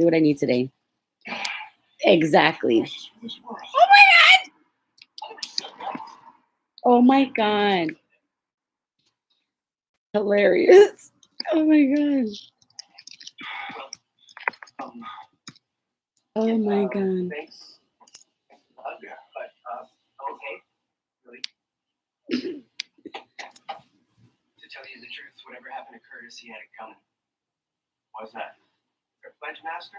Do what I need today. Exactly. Oh my God. Oh my God. Hilarious. Oh my gosh. Oh my God. To tell you the truth, whatever happened to Curtis, he had it coming. Why's that? Our pledge master?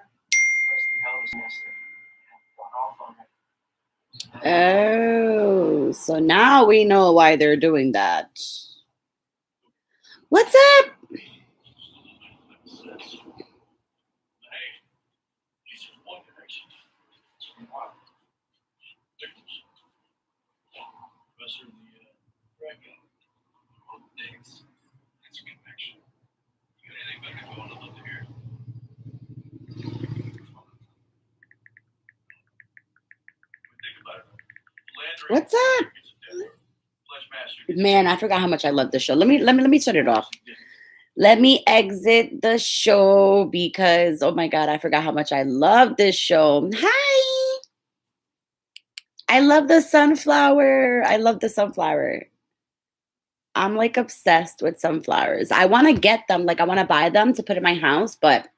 Oh, so now we know why they're doing that. What's up? What's up? Man, I forgot how much I love this show. Let me shut it off. Let me exit the show because oh my God, I forgot how much I love this show. Hi. I love the sunflower. I love the sunflower. I'm like obsessed with sunflowers. I want to get them, like I want to buy them to put in my house, but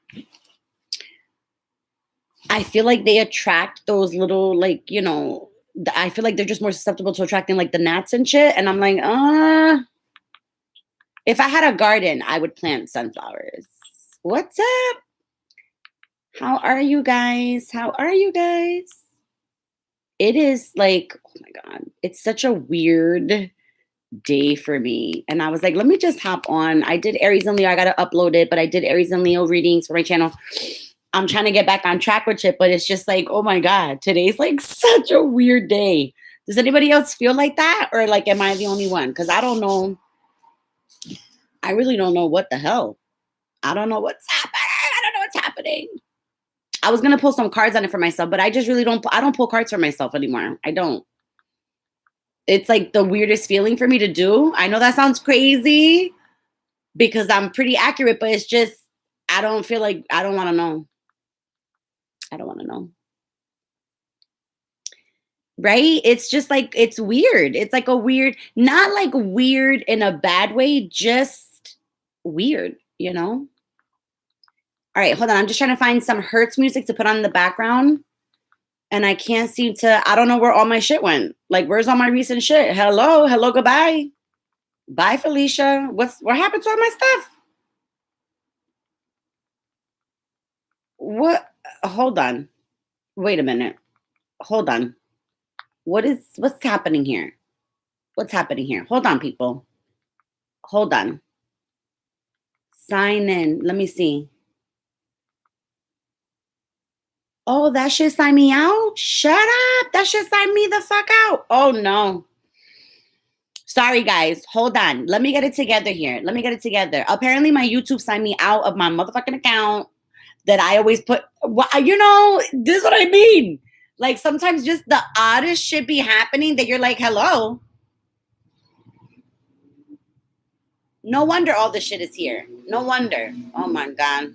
I feel like they attract those little, like, you know, I feel like they're just more susceptible to attracting like the gnats and shit. And I'm like, if I had a garden, I would plant sunflowers. What's up? How are you guys? How are you guys? It is like, oh my God, it's such a weird day for me. And I was like, let me just hop on. I did Aries and Leo. I got to upload it, but I did Aries and Leo readings for my channel. I'm trying to get back on track with it, but it's just like, oh my God, today's like such a weird day. Does anybody else feel like that? Or like, am I the only one? Because I don't know. I really don't know what the hell. I don't know what's happening. I don't know what's happening. I was going to pull some cards on it for myself, but I just really I don't pull cards for myself anymore. I don't. It's like the weirdest feeling for me to do. I know that sounds crazy because I'm pretty accurate, but it's just, I don't feel like, I don't want to know. I don't want to know. Right? It's just like, it's weird. It's like a weird, not like weird in a bad way, just weird, you know? All right, hold on. I'm just trying to find some Hertz music to put on in the background. And I can't seem to, I don't know where all my shit went. Like, where's all my recent shit? Hello, goodbye. Bye, Felicia. What happened to all my stuff? What? Hold on. Wait a minute. Hold on. What's happening here? What's happening here? Hold on, people. Hold on. Sign in. Let me see. Oh, that shit signed me out? Shut up. That shit signed me the fuck out. Oh, no. Sorry, guys. Hold on. Let me get it together here. Let me get it together. Apparently, my YouTube signed me out of my motherfucking account that I always put. You know, this is what I mean. Like, sometimes just the oddest shit be happening that you're like, hello. No wonder all this shit is here. No wonder. Oh, my God.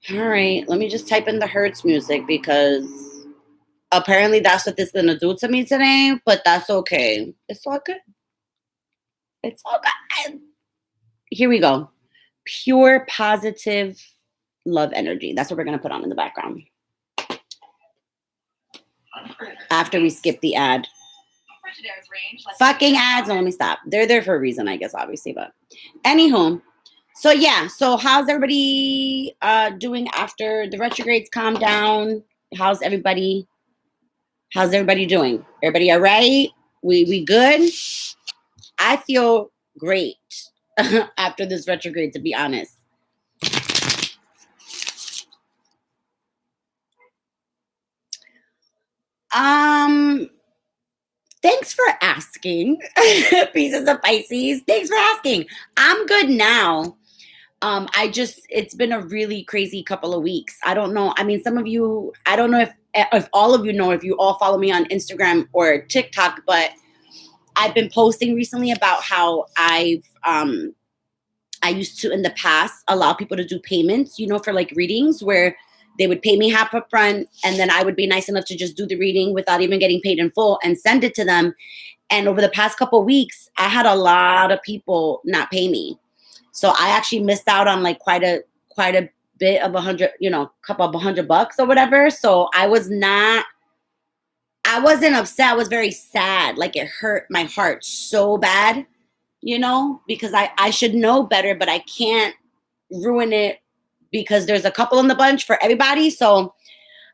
All right, let me just type in the Hertz music because apparently that's what this is going to do to me today, but that's okay. It's all good. It's all good. Here we go. Pure positive love energy. That's what we're going to put on in the background. After we skip the ad. Fucking ads. No, let me stop. They're there for a reason, I guess, obviously, but anywho. So yeah, so how's everybody doing after the retrogrades calm down? How's everybody doing? Everybody all right? We good? I feel great after this retrograde, to be honest. Thanks for asking. Pieces of Pisces. Thanks for asking. I'm good now. It's been a really crazy couple of weeks. I don't know. I mean, some of you, I don't know if all of you know, if you all follow me on Instagram or TikTok, but I've been posting recently about how I've I used to in the past allow people to do payments, for like readings where they would pay me half up front and then I would be nice enough to just do the reading without even getting paid in full and send it to them. And over the past couple of weeks, I had a lot of people not pay me. So I actually missed out on like quite a bit of couple of $100 or whatever. So I wasn't upset. I was very sad. Like it hurt my heart so bad, because I should know better, but I can't ruin it because there's a couple in the bunch for everybody. So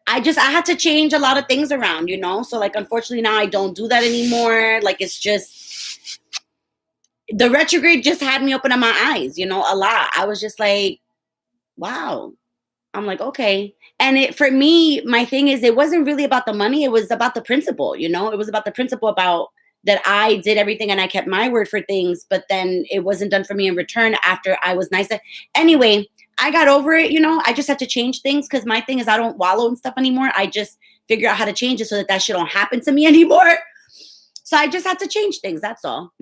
I had to change a lot of things around, So like, unfortunately now I don't do that anymore. Like it's just, the retrograde just had me open up my eyes, a lot. I was just like, wow. I'm like, okay. And for me, my thing is, it wasn't really about the money. It was about the principle, It was about the principle about that I did everything and I kept my word for things, but then it wasn't done for me in return after I was nice. Anyway, I got over it, I just had to change things because my thing is I don't wallow in stuff anymore. I just figure out how to change it so that shit don't happen to me anymore. So I just had to change things. That's all,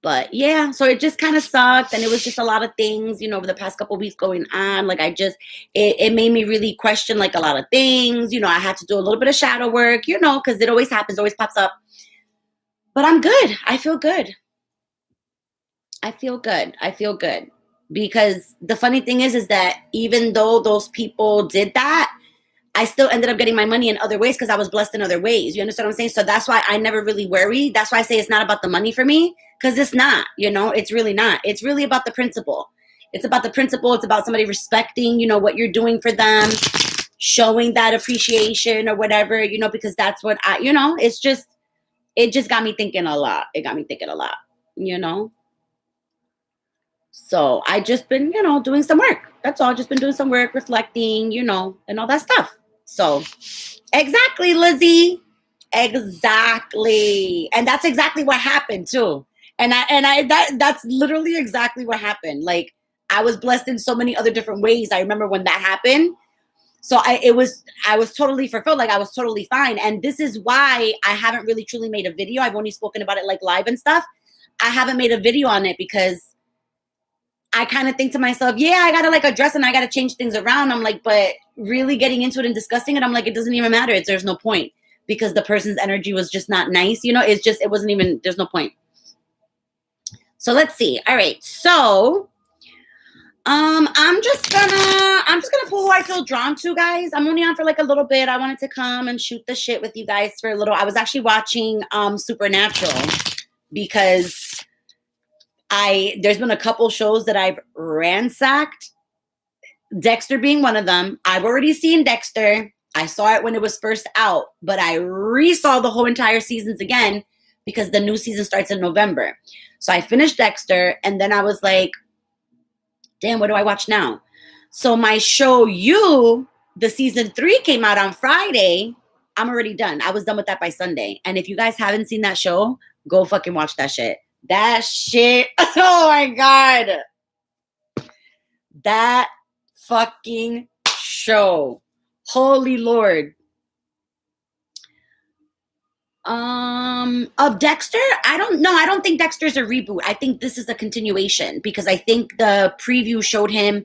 But yeah, so it just kind of sucked. And it was just a lot of things, over the past couple of weeks going on. Like it made me really question like a lot of things. I had to do a little bit of shadow work, because it always happens, always pops up. But I'm good. I feel good. I feel good. I feel good. Because the funny thing is that even though those people did that, I still ended up getting my money in other ways because I was blessed in other ways. You understand what I'm saying? So that's why I never really worry. That's why I say it's not about the money for me, because it's not, it's really not. It's really about the principle. It's about the principle. It's about somebody respecting, what you're doing for them, showing that appreciation or whatever, because that's what it just got me thinking a lot. It got me thinking a lot, So I just been, doing some work. That's all. Just been doing some work, reflecting, and all that stuff. So exactly, Lizzie. Exactly. And that's exactly what happened too. That's literally exactly what happened. Like I was blessed in so many other different ways. I remember when that happened. So I was totally fulfilled. Like I was totally fine. And this is why I haven't really truly made a video. I've only spoken about it like live and stuff. I haven't made a video on it because I kind of think to myself, yeah, I got to like address and I got to change things around. I'm like, but really getting into it and discussing it, I'm like, it doesn't even matter. There's no point because the person's energy was just not nice. It wasn't even, there's no point. So let's see. All right. So, I'm just gonna pull who I feel drawn to, guys. I'm only on for like a little bit. I wanted to come and shoot the shit with you guys for a little. I was actually watching, Supernatural because there's been a couple shows that I've ransacked, Dexter being one of them. I've already seen Dexter. I saw it when it was first out, but I re-saw the whole entire seasons again because the new season starts in November. So I finished Dexter and then I was like, damn, what do I watch now? So my show the season 3 came out on Friday. I'm already done. I was done with that by Sunday. And if you guys haven't seen that show, go fucking watch that shit. That shit. Oh my God. That fucking show. Holy Lord. Of Dexter, I don't know. I don't think Dexter's a reboot. I think this is a continuation because I think the preview showed him,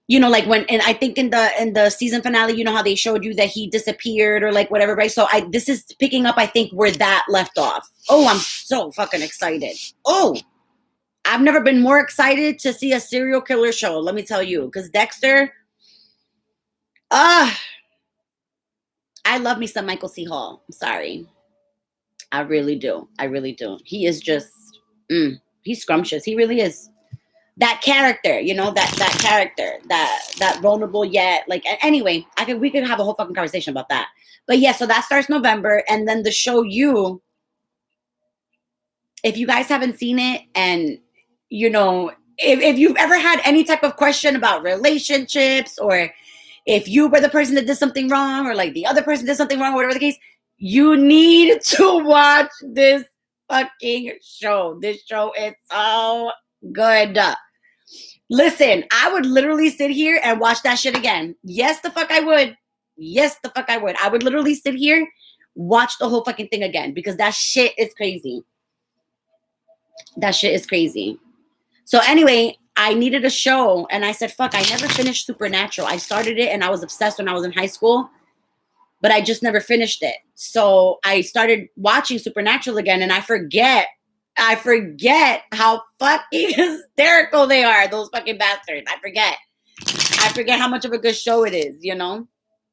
like and I think in the season finale, how they showed you that he disappeared or like whatever, right? So this is picking up, I think, where that left off. Oh, I'm so fucking excited. Oh, I've never been more excited to see a serial killer show, let me tell you, because Dexter, I love me some Michael C. Hall. I'm sorry. I really do. I really do. He is just, he's scrumptious. He really is. That character, that character, that vulnerable yet, like, anyway, we could have a whole fucking conversation about that. But yeah, so that starts November. And then the show if you guys haven't seen it and, if you've ever had any type of question about relationships or if you were the person that did something wrong or like the other person did something wrong, whatever the case, you need to watch this fucking show. This show is so good. Listen, I would literally sit here and watch that shit again. Yes, the fuck I would. Yes, the fuck I would. I would literally sit here, watch the whole fucking thing again because that shit is crazy. That shit is crazy. So anyway, I needed a show, and I said, fuck, I never finished Supernatural. I started it, and I was obsessed when I was in high school, but I just never finished it. So I started watching Supernatural again, and I forget how fucking hysterical they are, those fucking bastards. I forget how much of a good show it is, you know?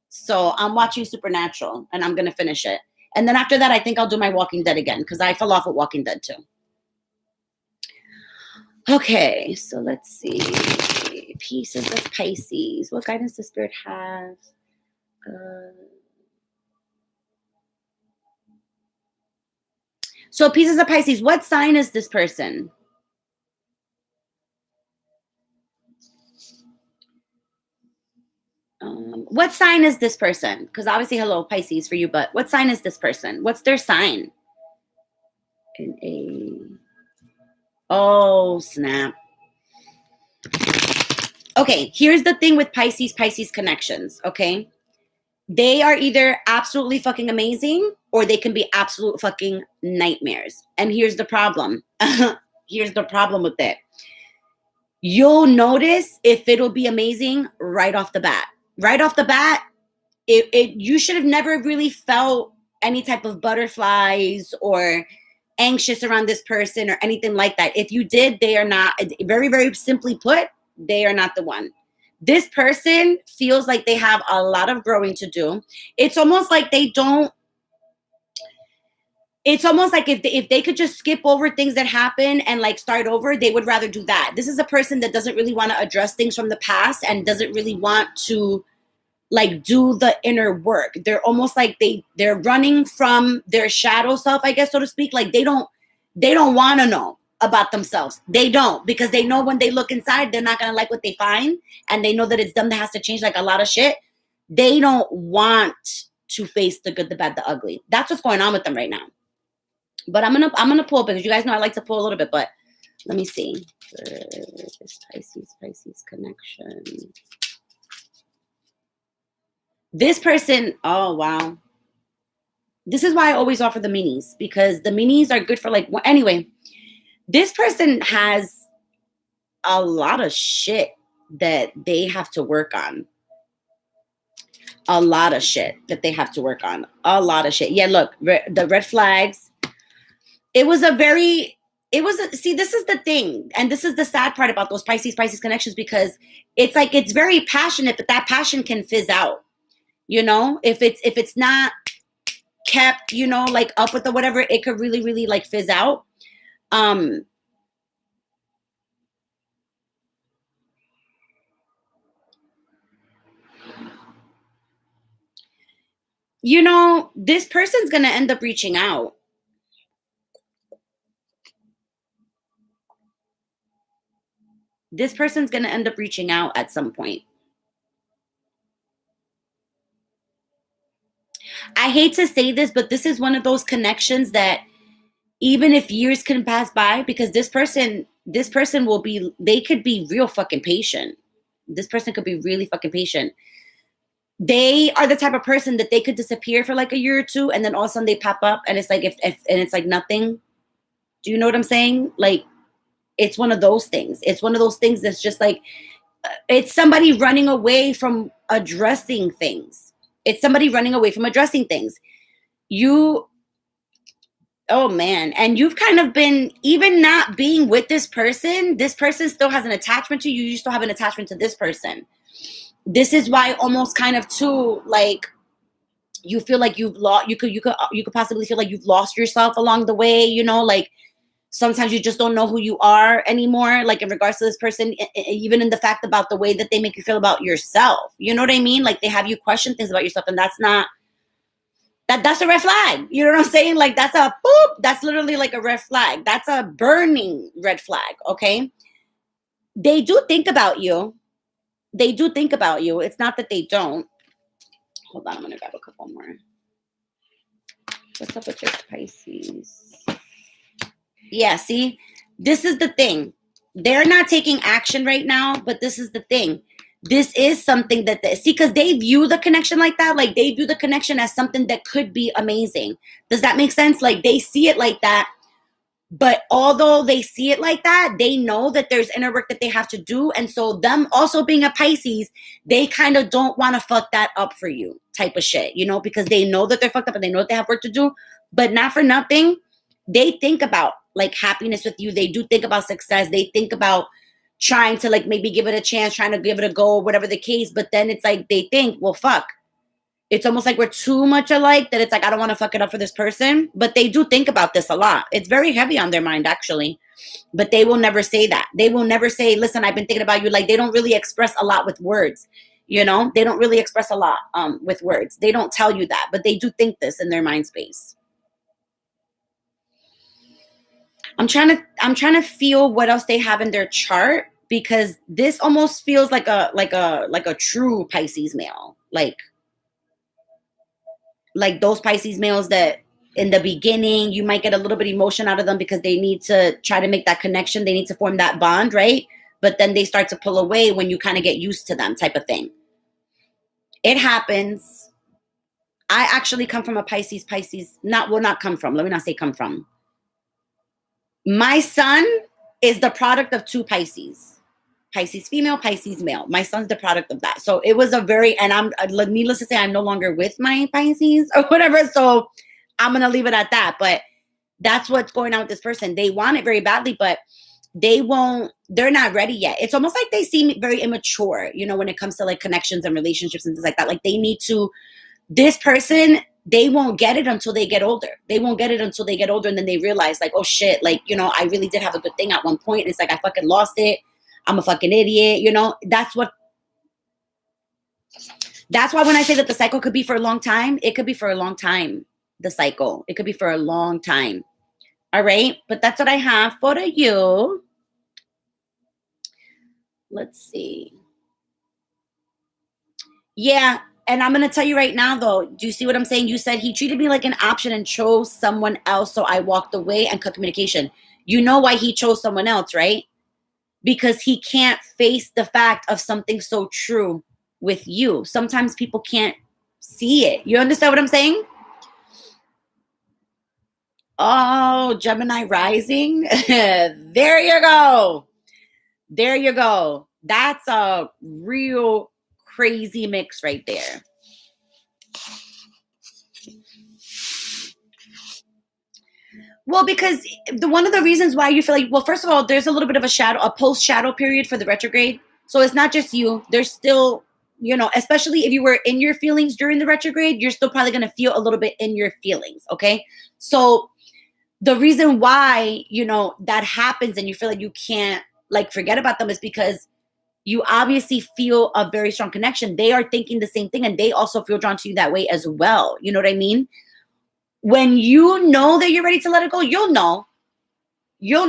So I'm watching Supernatural, and I'm going to finish it. And then after that, I think I'll do my Walking Dead again, because I fell off with Walking Dead too. Okay, so let's see. Pieces of Pisces. What guidance does Spirit have? So Pieces of Pisces, what sign is this person? What sign is this person? Because obviously, hello, Pisces for you, but what sign is this person? What's their sign? Oh, snap. Okay, here's the thing with Pisces connections, okay? They are either absolutely fucking amazing or they can be absolute fucking nightmares. And here's the problem. Here's the problem with it. You'll notice if it'll be amazing right off the bat. Right off the bat, you should have never really felt any type of butterflies or anxious around this person or anything like that. If you did, they are not, very, very simply put, they are not the one. This person feels like they have a lot of growing to do. It's almost like they don't, it's almost like if they could just skip over things that happen and like start over, they would rather do that. This is a person that doesn't really want to address things from the past and doesn't really want to like do the inner work. They're almost like they're running from their shadow self, I guess, so to speak. Like they don't want to know about themselves. They don't, because they know when they look inside, they're not going to like what they find. And they know that it's them that has to change like a lot of shit. They don't want to face the good, the bad, the ugly. That's what's going on with them right now. But I'm gonna pull, because you guys know I like to pull a little bit, but let me see. This Pisces connection. This person, oh wow. This is why I always offer the minis, because the minis are good for like, anyway, this person has a lot of shit that they have to work on. A lot of shit that they have to work on. A lot of shit. Yeah, look, the red flags. See, this is the thing. And this is the sad part about those Pisces connections, because it's like, it's very passionate, but that passion can fizz out. You know, if it's not kept, you know, like up with the whatever, it could really, really like fizz out. You know, this person's going to end up reaching out. This person's going to end up reaching out at some point. I hate to say this, but this is one of those connections that even if years can pass by, because this person will be, they could be real fucking patient. This person could be really fucking patient. They are the type of person that they could disappear for like a year or two, and then all of a sudden they pop up, and it's like and it's like nothing. Do you know what I'm saying? Like, it's one of those things. It's one of those things that's just like, it's somebody running away from addressing things. It's somebody running away from addressing things. Oh man. And you've kind of been, even not being with this person still has an attachment to you. You still have an attachment to this person. This is why almost kind of too, like, you feel like you've lost, you could possibly feel like you've lost yourself along the way, you know, like sometimes you just don't know who you are anymore, like in regards to this person, even in the fact about the way that they make you feel about yourself. You know what I mean? Like they have you question things about yourself, and that's a red flag. You know what I'm saying? Like that's a boop. That's literally like a red flag. That's a burning red flag. Okay. They do think about you. They do think about you. It's not that they don't. Hold on. I'm going to grab a couple more. What's up with this Pisces? Yeah. See, this is the thing. They're not taking action right now, but this is the thing. This is something that because they view the connection like that. Like they view the connection as something that could be amazing. Does that make sense? Like they see it like that. But although they see it like that, they know that there's inner work that they have to do. And so them also being a Pisces, they kind of don't want to fuck that up for you type of shit, you know, because they know that they're fucked up and they know that they have work to do. But not for nothing, they think about like happiness with you. They do think about success. They think about trying to like maybe give it a chance, trying to give it a go, whatever the case. But then it's like they think, well, fuck. It's almost like we're too much alike that it's like, I don't want to fuck it up for this person. But they do think about this a lot. It's very heavy on their mind, actually. But they will never say that. They will never say, listen, I've been thinking about you. Like, they don't really express a lot with words. You know, they don't really express a lot with words. They don't tell you that, but they do think this in their mind space. I'm trying to feel what else they have in their chart, because this almost feels like a true Pisces male. Like those Pisces males that in the beginning you might get a little bit of emotion out of them because they need to try to make that connection. They need to form that bond, right? But then they start to pull away when you kind of get used to them type of thing. It happens. I actually come from a Pisces, not come from. Let me not say come from. My son is the product of two Pisces. Pisces female, Pisces male. My son's the product of that. So it was a very, and I'm needless to say, I'm no longer with my Pisces or whatever. So I'm going to leave it at that. But that's what's going on with this person. They want it very badly, but they're not ready yet. It's almost like they seem very immature, you know, when it comes to like connections and relationships and things like that. Like this person, they won't get it until they get older. They won't get it until they get older. And then they realize like, oh shit, like, you know, I really did have a good thing at one point. It's like, I fucking lost it. I'm a fucking idiot, you know. That's why when I say that the cycle could be for a long time, it could be for a long time. The cycle, it could be for a long time. All right, but that's what I have for you. Let's see. Yeah, and I'm gonna tell you right now, though. Do you see what I'm saying? You said he treated me like an option and chose someone else, so I walked away and cut communication. You know why he chose someone else, right? Because he can't face the fact of something so true with you. Sometimes people can't see it. You understand what I'm saying? Oh, Gemini rising. There you go. There you go. That's a real crazy mix right there. Well, because one of the reasons why you feel like, well, first of all, there's a little bit of a post shadow period for the retrograde. So it's not just you. There's still, you know, especially if you were in your feelings during the retrograde, you're still probably going to feel a little bit in your feelings. Okay. So the reason why, you know, that happens and you feel like you can't like forget about them is because you obviously feel a very strong connection. They are thinking the same thing and they also feel drawn to you that way as well. You know what I mean? When you know that you're ready to let it go, you'll know, you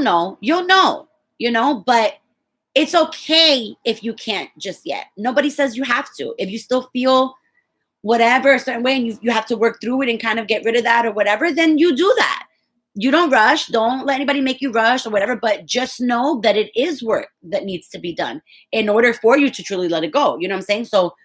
know, but it's okay if you can't just yet. Nobody says you have to. If you still feel whatever a certain way and you have to work through it and kind of get rid of that or whatever, then you do that. You don't rush. Don't let anybody make you rush or whatever, but just know that it is work that needs to be done in order for you to truly let it go. You know what I'm saying? So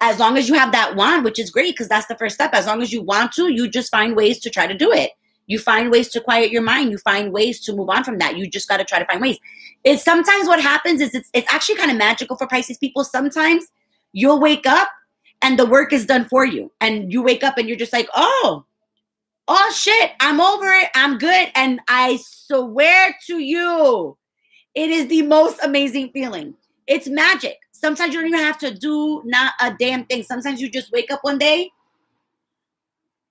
as long as you have that want, which is great because that's the first step. As long as you want to, you just find ways to try to do it. You find ways to quiet your mind. You find ways to move on from that. You just got to try to find ways. It's sometimes what happens is it's actually kind of magical for Pisces people. Sometimes you'll wake up and the work is done for you. And you wake up and you're just like, oh shit, I'm over it. I'm good. And I swear to you, it is the most amazing feeling. It's magic. Sometimes you don't even have to do not a damn thing. Sometimes you just wake up one day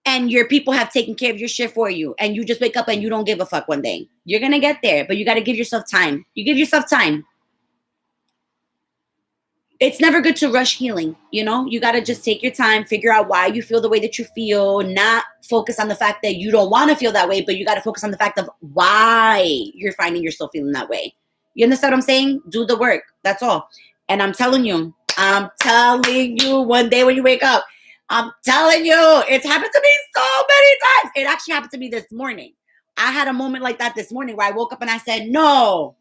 and your people have taken care of your shit for you. And you just wake up and you don't give a fuck one day. You're going to get there, but you got to give yourself time. You give yourself time. It's never good to rush healing. You know, you got to just take your time, figure out why you feel the way that you feel, not focus on the fact that you don't want to feel that way, but you got to focus on the fact of why you're finding yourself feeling that way. You understand what I'm saying? Do the work. That's all. And I'm telling you, one day when you wake up, I'm telling you, it's happened to me so many times. It actually happened to me this morning. I had a moment like that this morning where I woke up and I said, no.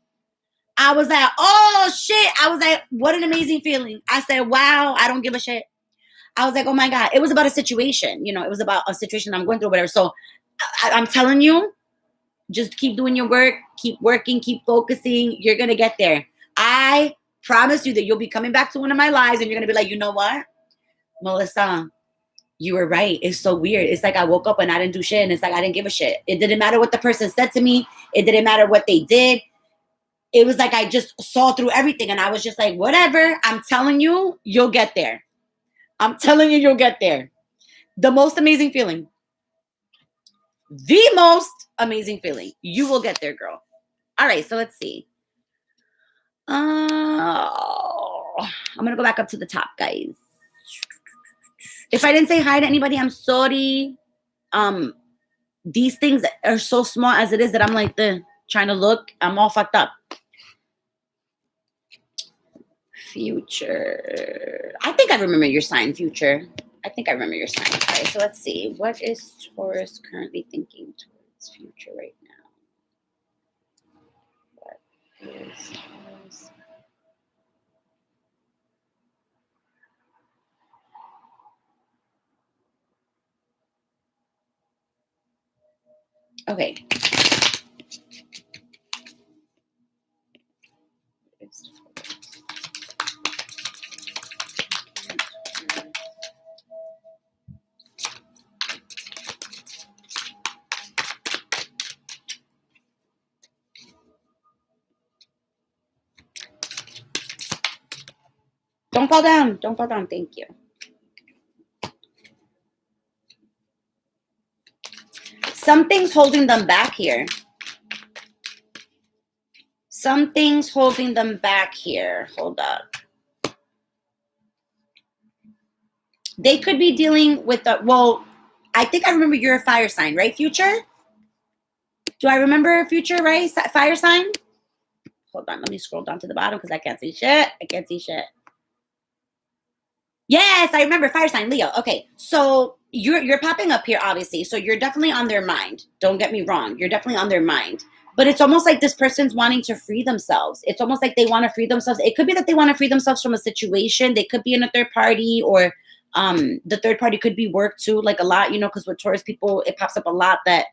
I was like, oh shit. I was like, what an amazing feeling. I said, wow, I don't give a shit. I was like, oh my God. It was about a situation. You know, it was about a situation I'm going through, whatever. So I'm telling you, Just keep doing your work, keep working, keep focusing. You're going to get there. I promise you that you'll be coming back to one of my lives and you're going to be like, you know what, Melissa, you were right. It's so weird. It's like I woke up and I didn't do shit. And it's like I didn't give a shit. It didn't matter what the person said to me. It didn't matter what they did. It was like I just saw through everything. And I was just like, whatever. I'm telling you, you'll get there. I'm telling you, you'll get there. The most amazing feeling. The most amazing feeling. You will get there, girl. All right, so let's see. I'm going to go back up to the top, guys. If I didn't say hi to anybody, I'm sorry. These things are so small as it is that I'm like trying to look. I'm all fucked up. Future. I think I remember your sign, Future. I think I remember your sign. Okay, so let's see. What is Taurus currently thinking towards future right now? What is Taurus? Okay. Don't fall down. Don't fall down. Thank you. Something's holding them back here. Something's holding them back here. Hold up. They could be dealing with I think I remember you're a fire sign, right, Future? Do I remember Future, right? Fire sign? Hold on. Let me scroll down to the bottom because I can't see shit. I can't see shit. Yes, I remember fire sign, Leo. Okay, so you're popping up here, obviously. So you're definitely on their mind. Don't get me wrong. You're definitely on their mind. But it's almost like this person's wanting to free themselves. It's almost like they want to free themselves. It could be that they want to free themselves from a situation. They could be in a third party, or the third party could be work too, like a lot, because with Taurus people, it pops up a lot that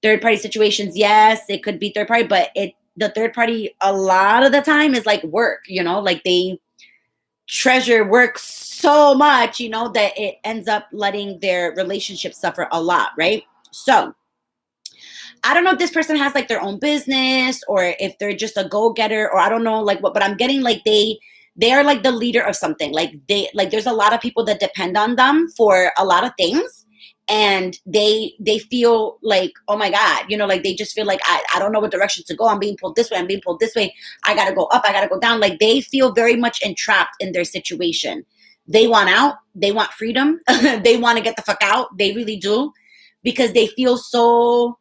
third party situations. Yes, it could be third party, but the third party a lot of the time is like work, like they treasure work so much, that it ends up letting their relationship suffer a lot, right? So I don't know if this person has like their own business or if they're just a go-getter, or I don't know like what, but I'm getting like they are like the leader of something. Like there's a lot of people that depend on them for a lot of things. And they feel like, oh my God, like they just feel like, I don't know what direction to go. I'm being pulled this way. I'm being pulled this way. I got to go up. I got to go down. Like they feel very much entrapped in their situation. They want out. They want freedom. They want to get the fuck out. They really do, because they feel so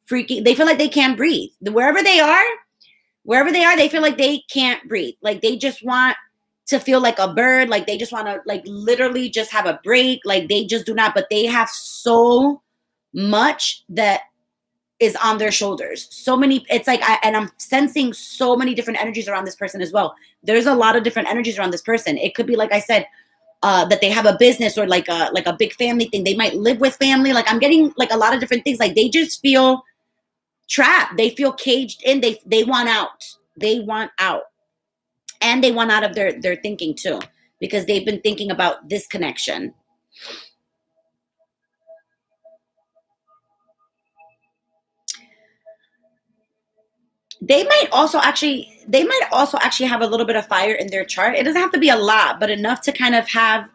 freaking, they feel like they can't breathe. Wherever they are, they feel like they can't breathe. Like they just want to feel like a bird. Like they just want to like literally just have a break. Like they just do not, but they have so much that is on their shoulders. So many, it's like, and I'm sensing so many different energies around this person as well. There's a lot of different energies around this person. It could be, like I said, that they have a business or like a big family thing. They might live with family. Like I'm getting like a lot of different things. Like they just feel trapped. They feel caged in. They want out. They want out. And they want out of their thinking too, because they've been thinking about this connection. They might also actually have a little bit of fire in their chart. It doesn't have to be a lot, but enough to kind of have,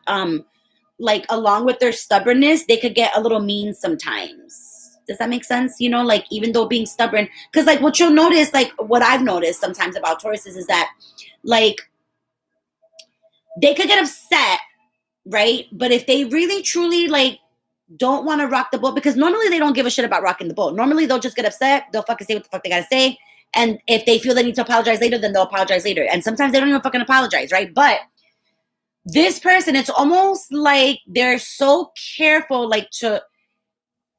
like along with their stubbornness, they could get a little mean sometimes. Does that make sense? Like even though being stubborn, because like what you'll notice, like what I've noticed sometimes about Tauruses is that like they could get upset, right? But if they really truly like don't want to rock the boat, because normally they don't give a shit about rocking the boat. Normally they'll just get upset. They'll fucking say what the fuck they gotta say. And if they feel they need to apologize later, then they'll apologize later. And sometimes they don't even fucking apologize, right? But this person, it's almost like they're so careful, like to,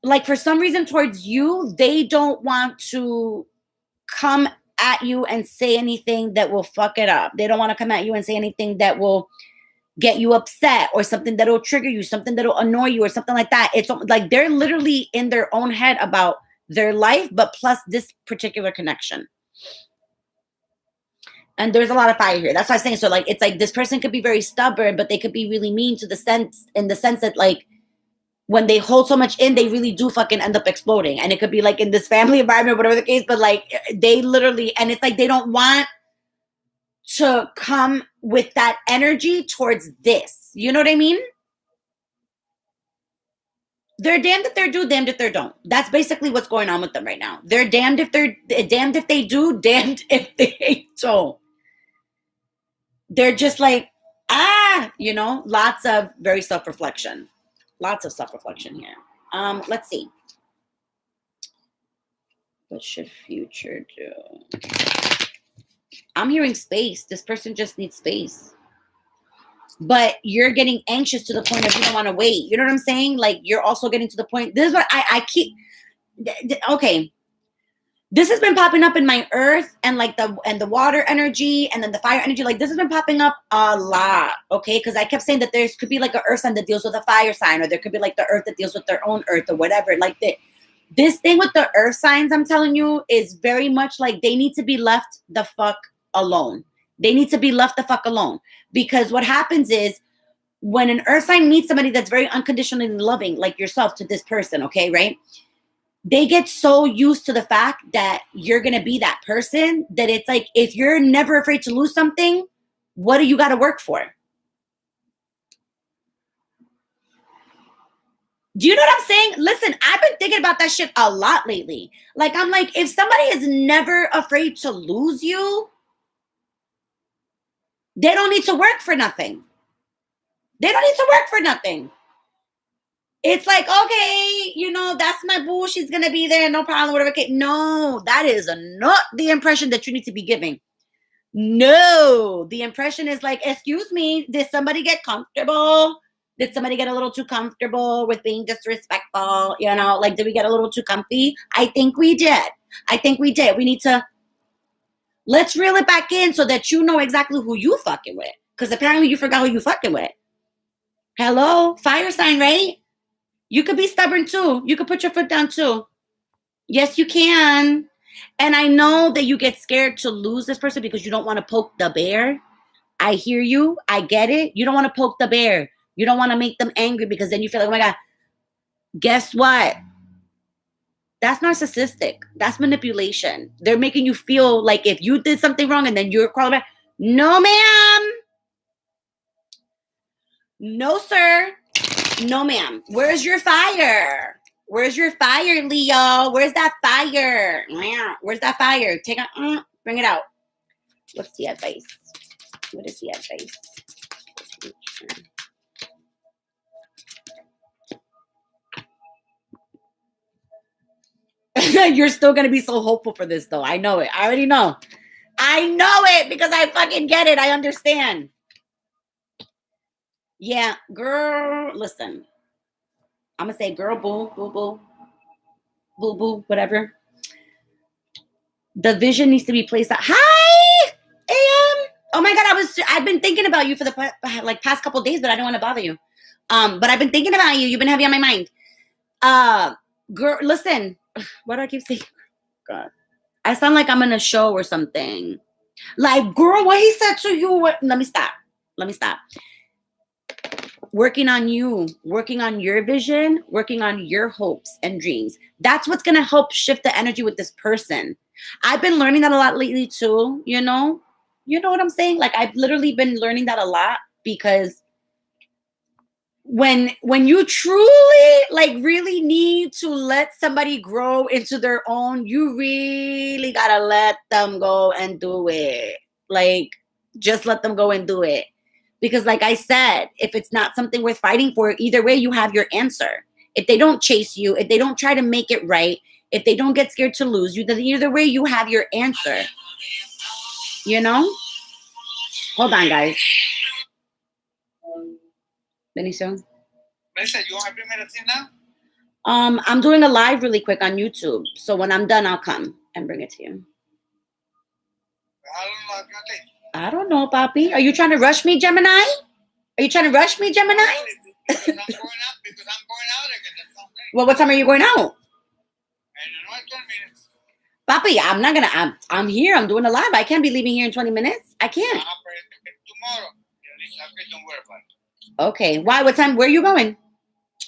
like for some reason towards you, they don't want to come at you and say anything that will fuck it up. They don't want to come at you and say anything that will get you upset, or something that'll trigger you, something that'll annoy you, or something like that. It's like they're literally in their own head about their life, but plus this particular connection. And there's a lot of fire here. That's what I'm saying. So like, it's like this person could be very stubborn, but they could be really mean to the sense, in the sense that like, when they hold so much in, they really do fucking end up exploding. And it could be like in this family environment, whatever the case, but like they literally, and it's like they don't want to come with that energy towards this. You know what I mean? They're damned if they do, damned if they don't. That's basically what's going on with them right now. They're damned if they're damned if they do, damned if they don't. They're just like, you know, lots of very self-reflection. Lots of self-reflection here. Let's see. What should future do? I'm hearing space. This person just needs space. But you're getting anxious to the point of you don't want to wait. You know what I'm saying? Like, you're also getting to the point. This is what I keep. Okay. This has been popping up in my earth and like the water energy and then the fire energy. Like, this has been popping up a lot. Okay. Because I kept saying that there could be like an earth sign that deals with a fire sign, or there could be like the earth that deals with their own earth or whatever. Like this thing with the earth signs, I'm telling you, is very much like they need to be left the fuck alone. They need to be left the fuck alone. Because what happens is when an earth sign meets somebody that's very unconditionally loving, like yourself, to this person, okay, right? They get so used to the fact that you're going to be that person that it's like, if you're never afraid to lose something, what do you got to work for? Do you know what I'm saying? Listen, I've been thinking about that shit a lot lately. Like, I'm like, if somebody is never afraid to lose you, they don't need to work for nothing. They don't need to work for nothing. It's like, okay, you know, that's my boo. She's going to be there. No problem. Whatever. Okay. No, that is not the impression that you need to be giving. No, the impression is like, excuse me, did somebody get comfortable? Did somebody get a little too comfortable with being disrespectful? You know, like, did we get a little too comfy? I think we did. We need to, let's reel it back in so that you know exactly who you fucking with. Because apparently you forgot who you fucking with. Hello? Fire sign, right? You could be stubborn too. You could put your foot down too. Yes, you can. And I know that you get scared to lose this person because you don't want to poke the bear. I hear you. I get it. You don't want to poke the bear. You don't want to make them angry because then you feel like, oh my God, guess what? That's narcissistic. That's manipulation. They're making you feel like if you did something wrong and then you're crawling back. No, ma'am. No, sir. No, ma'am. Where's your fire? Where's your fire, Leo? Where's that fire? Where's that fire? Take it. Bring it out. What's the advice? What is the advice? You're still going to be so hopeful for this, though. I know it. I already know. I know it because I fucking get it. I understand. Yeah, girl, listen. I'm going to say, girl, boo, boo, boo, boo, boo, whatever. The vision needs to be placed out. Hi, AM. Oh my God, I've been thinking about you for the past couple of days, but I don't want to bother you. But I've been thinking about you. You've been heavy on my mind. Girl, listen. Why do I keep saying, God? I sound like I'm in a show or something. Like, girl, what he said to you? Let me stop. Working on you, working on your vision, working on your hopes and dreams. That's what's going to help shift the energy with this person. I've been learning that a lot lately too, you know what I'm saying? Like, I've literally been learning that a lot because when you truly like really need to let somebody grow into their own, you really got to let them go and do it. Like, just let them go and do it. Because like I said, if it's not something worth fighting for, either way, you have your answer. If they don't chase you, if they don't try to make it right, if they don't get scared to lose you, then either way, you have your answer. You know? Hold on, guys. Benicio? Melissa, you want my primera thing now? I'm doing a live really quick on YouTube. So when I'm done, I'll come and bring it to you. How long is it going to take? I don't know, Papi. Are you trying to rush me, Gemini? Are you trying to rush me, Gemini? Because I'm going out again. Well, what time are you going out? En la noche. Papi, I'm here. I'm doing a live. I can't be leaving here in 20 minutes. I can't. Tomorrow. Okay, don't worry about it. Okay. Why? What time? Where are you going?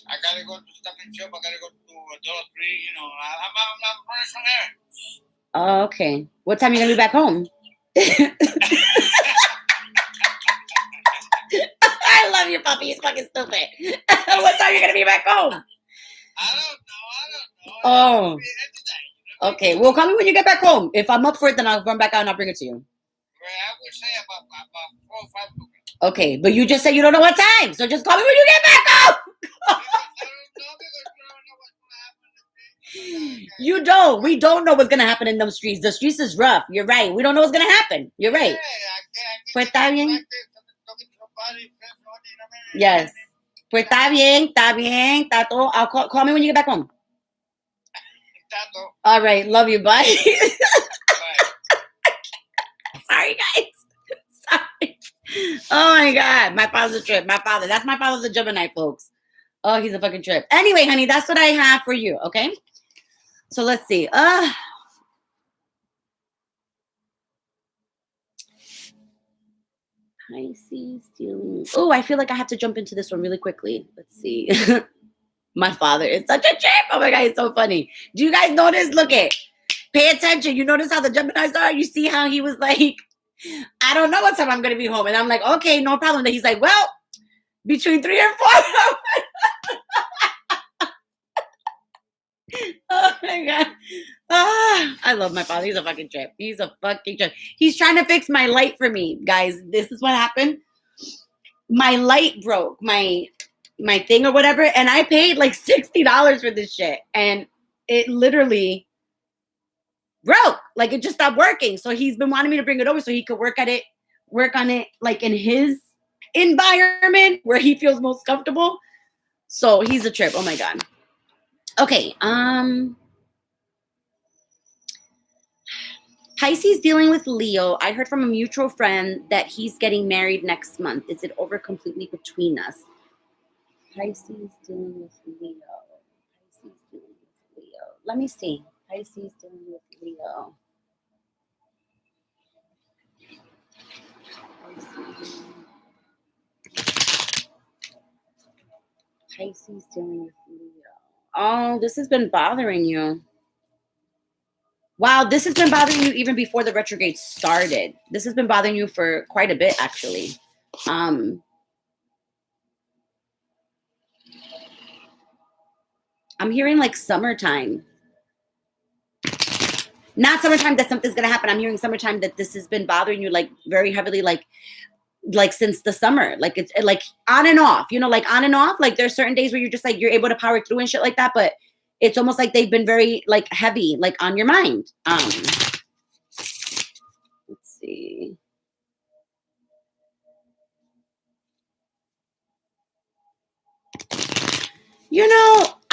I gotta go to Stop and Shop. I gotta go to Dollar Tree. You know, I'm running some errands. Oh, okay. What time are you gonna be back home? I love you, Papi. He's fucking stupid. What time are you gonna be back home? I don't know. Oh. Okay. Well, call me when you get back home. If I'm up for it, then I'll run back out and I'll bring it to you. I would say about 4 or 5 o'clock. Okay, but you just said you don't know what time, so just call me when you get back home. You don't. We don't know what's gonna happen in those streets. The streets is rough. You're right. We don't know what's gonna happen. You're right. Pues está bien. Yes. Pues está bien. Está todo. I'll call me when you get back home. All right. Love you. Bye. Sorry, guys. Sorry. Oh my God. My father's a trip. That's my father's a Gemini, folks. Oh, he's a fucking trip. Anyway, honey, that's what I have for you. Okay. So let's see. Pisces dealing. Oh, I feel like I have to jump into this one really quickly. Let's see. My father is such a trip. Oh my God, he's so funny. Do you guys notice? Look at. Pay attention. You notice how the Geminis are? You see how he was like, I don't know what time I'm going to be home. And I'm like, okay, no problem. Then he's like, well, between 3 and 4. Oh my God. I love my father. He's a fucking trip. He's a fucking trip. He's trying to fix my light for me, guys. This is what happened. My light broke, my thing or whatever, and I paid like $60 for this shit, and it literally broke. Like it just stopped working. So he's been wanting me to bring it over so he could work on it like in his environment where he feels most comfortable. So he's a trip. Oh my God. Okay. Pisces dealing with Leo. I heard from a mutual friend that he's getting married next month. Is it over completely between us? Pisces dealing with Leo. Pisces dealing with Leo. Let me see. Pisces dealing with Leo. Pisces dealing with Leo. Oh, this has been bothering you. Wow, this has been bothering you even before the retrograde started. This has been bothering you for quite a bit, actually. I'm hearing like summertime. Not summertime that something's going to happen. I'm hearing summertime that this has been bothering you like very heavily, like since the summer. Like it's like on and off, like on and off. Like there's certain days where you're just like, you're able to power through and shit like that. But it's almost like they've been very like heavy, like on your mind. Let's see.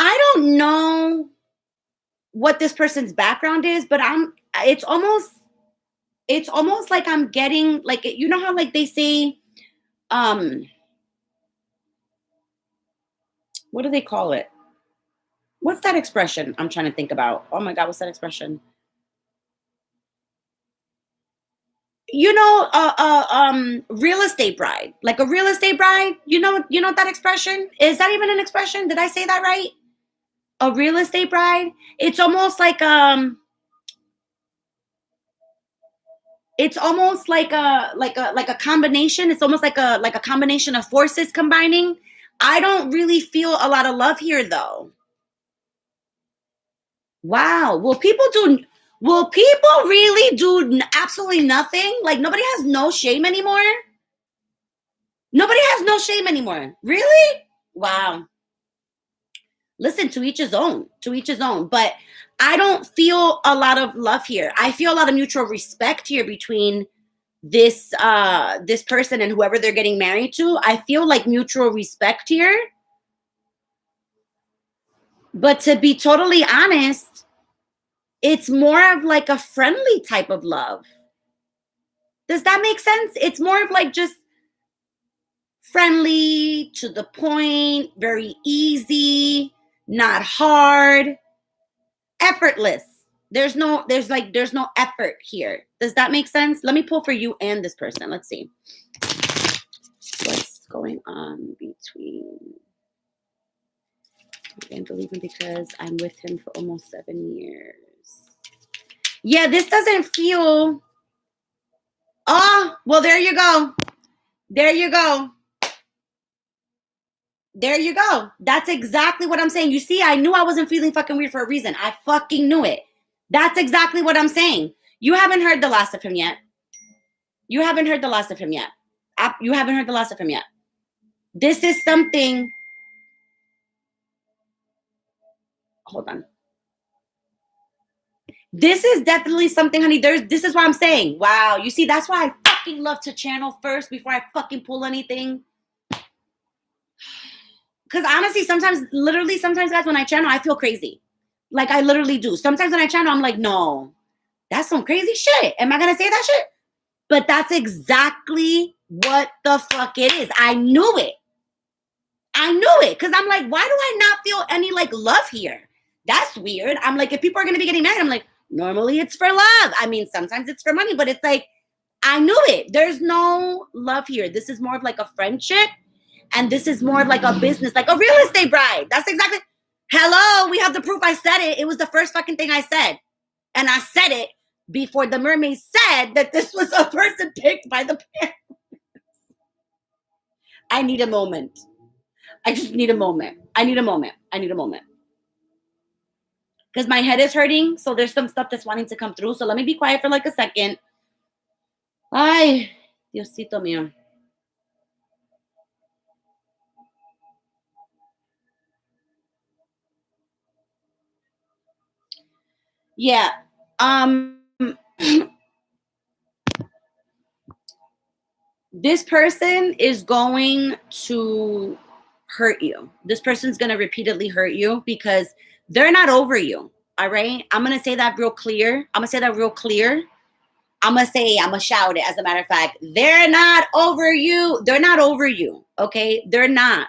I don't know what this person's background is, but it's almost like I'm getting like, how like they say, what do they call it? What's that expression I'm trying to think about? Oh my God, what's that expression? Real estate bride, like a real estate bride. You know that expression? Is that even an expression? Did I say that right? A real estate bride. It's almost like a combination. It's almost like a combination of forces combining. I don't really feel a lot of love here though. Wow. Will people really do absolutely nothing? Like nobody has no shame anymore? Nobody has no shame anymore. Really? Wow. Listen, to each his own. To each his own. But I don't feel a lot of love here. I feel a lot of mutual respect here between this person and whoever they're getting married to. I feel like mutual respect here. But to be totally honest, it's more of like a friendly type of love. Does that make sense? It's more of like just friendly, to the point, very easy, not hard, effortless. There's no effort here. Does that make sense? Let me pull for you and this person. Let's see. What's going on between... I can't believe him because I'm with him for almost 7 years. Yeah, this doesn't feel... Oh, well, there you go. There you go. There you go. That's exactly what I'm saying. You see, I knew I wasn't feeling fucking weird for a reason. I fucking knew it. That's exactly what I'm saying. You haven't heard the last of him yet. You haven't heard the last of him yet. You haven't heard the last of him yet. This is something... Hold on. This is definitely something, honey. This is what I'm saying. Wow. You see, that's why I fucking love to channel first before I fucking pull anything. Because honestly, sometimes, guys, when I channel, I feel crazy. Like, I literally do. Sometimes when I channel, I'm like, no, that's some crazy shit. Am I going to say that shit? But that's exactly what the fuck it is. I knew it. I knew it. Because I'm like, why do I not feel any, like, love here? That's weird. I'm like, if people are going to be getting married, I'm like, normally it's for love. I mean, sometimes it's for money. But it's like, I knew it. There's no love here. This is more of like a friendship. And this is more like a business, like a real estate bride. That's exactly... Hello, we have the proof. I said it. It was the first fucking thing I said. And I said it before the mermaid said that this was a person picked by the parents. I need a moment. I just need a moment. I need a moment. Because my head is hurting. So there's some stuff that's wanting to come through. So let me be quiet for like a second. Ay, Diosito mío. Yeah. This person is going to hurt you. This person's going to repeatedly hurt you because they're not over you. All right. I'm going to say that real clear. I'm going to shout it. As a matter of fact, they're not over you. They're not over you. Okay. They're not.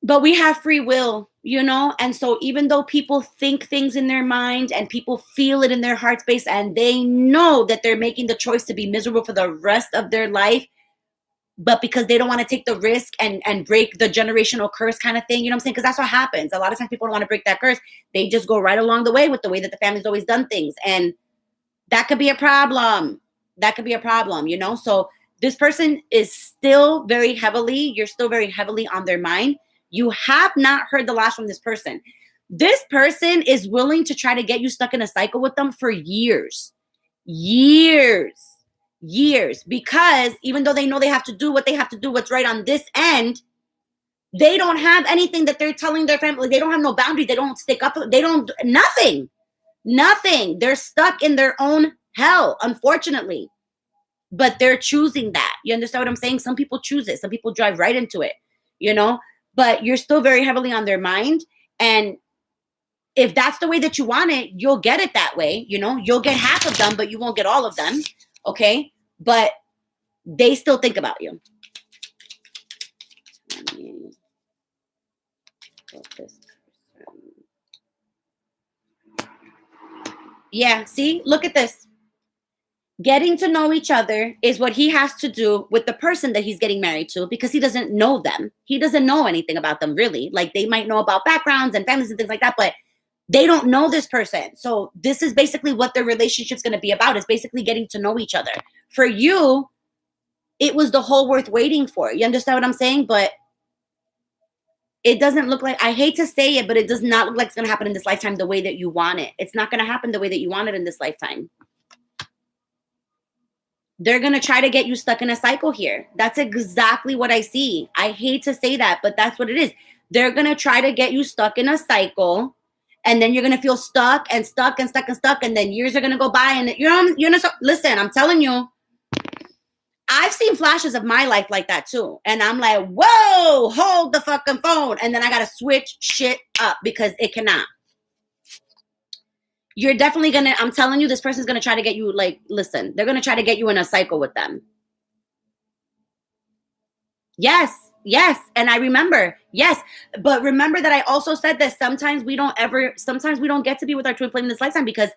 But we have free will, you know? And so even though people think things in their mind and people feel it in their heart space and they know that they're making the choice to be miserable for the rest of their life, but because they don't want to take the risk and break the generational curse kind of thing, you know what I'm saying? Because that's what happens. A lot of times people don't want to break that curse. They just go right along the way with the way that the family's always done things. And that could be a problem. You know? So this person is still very heavily, you're still very heavily on their mind. You have not heard the last from this person. This person is willing to try to get you stuck in a cycle with them for years. Because even though they know they have to do what they have to do, what's right on this end, they don't have anything that they're telling their family. They don't have no boundaries. They don't stick up. They don't, nothing. They're stuck in their own hell, unfortunately. But they're choosing that. You understand what I'm saying? Some people choose it. Some people drive right into it, you know? But you're still very heavily on their mind. And if that's the way that you want it, you'll get it that way. You know, you'll get half of them, but you won't get all of them. Okay. But they still think about you. Yeah. See, look at this. Getting to know each other is what he has to do with the person that he's getting married to because he doesn't know them. He doesn't know anything about them, really. Like, they might know about backgrounds and families and things like that, but they don't know this person. So this is basically what their relationship's going to be about, is basically getting to know each other. For you, it was the whole worth waiting for. You understand what I'm saying? But it doesn't look like, I hate to say it, but it does not look like it's going to happen in this lifetime the way that you want it. It's not going to happen the way that you want it in this lifetime. They're going to try to get you stuck in a cycle here. That's exactly what I see. I hate to say that, but that's what it is. They're going to try to get you stuck in a cycle, and then you're going to feel stuck. And then years are going to go by, and listen, I'm telling you, I've seen flashes of my life like that too. And I'm like, whoa, hold the fucking phone. And then I got to switch shit up because it cannot. You're definitely going to, I'm telling you, this person's going to try to get you, like, listen, they're going to try to get you in a cycle with them. Yes. Yes, and I remember. Yes, but remember that I also said that sometimes we don't get to be with our twin flame in this lifetime because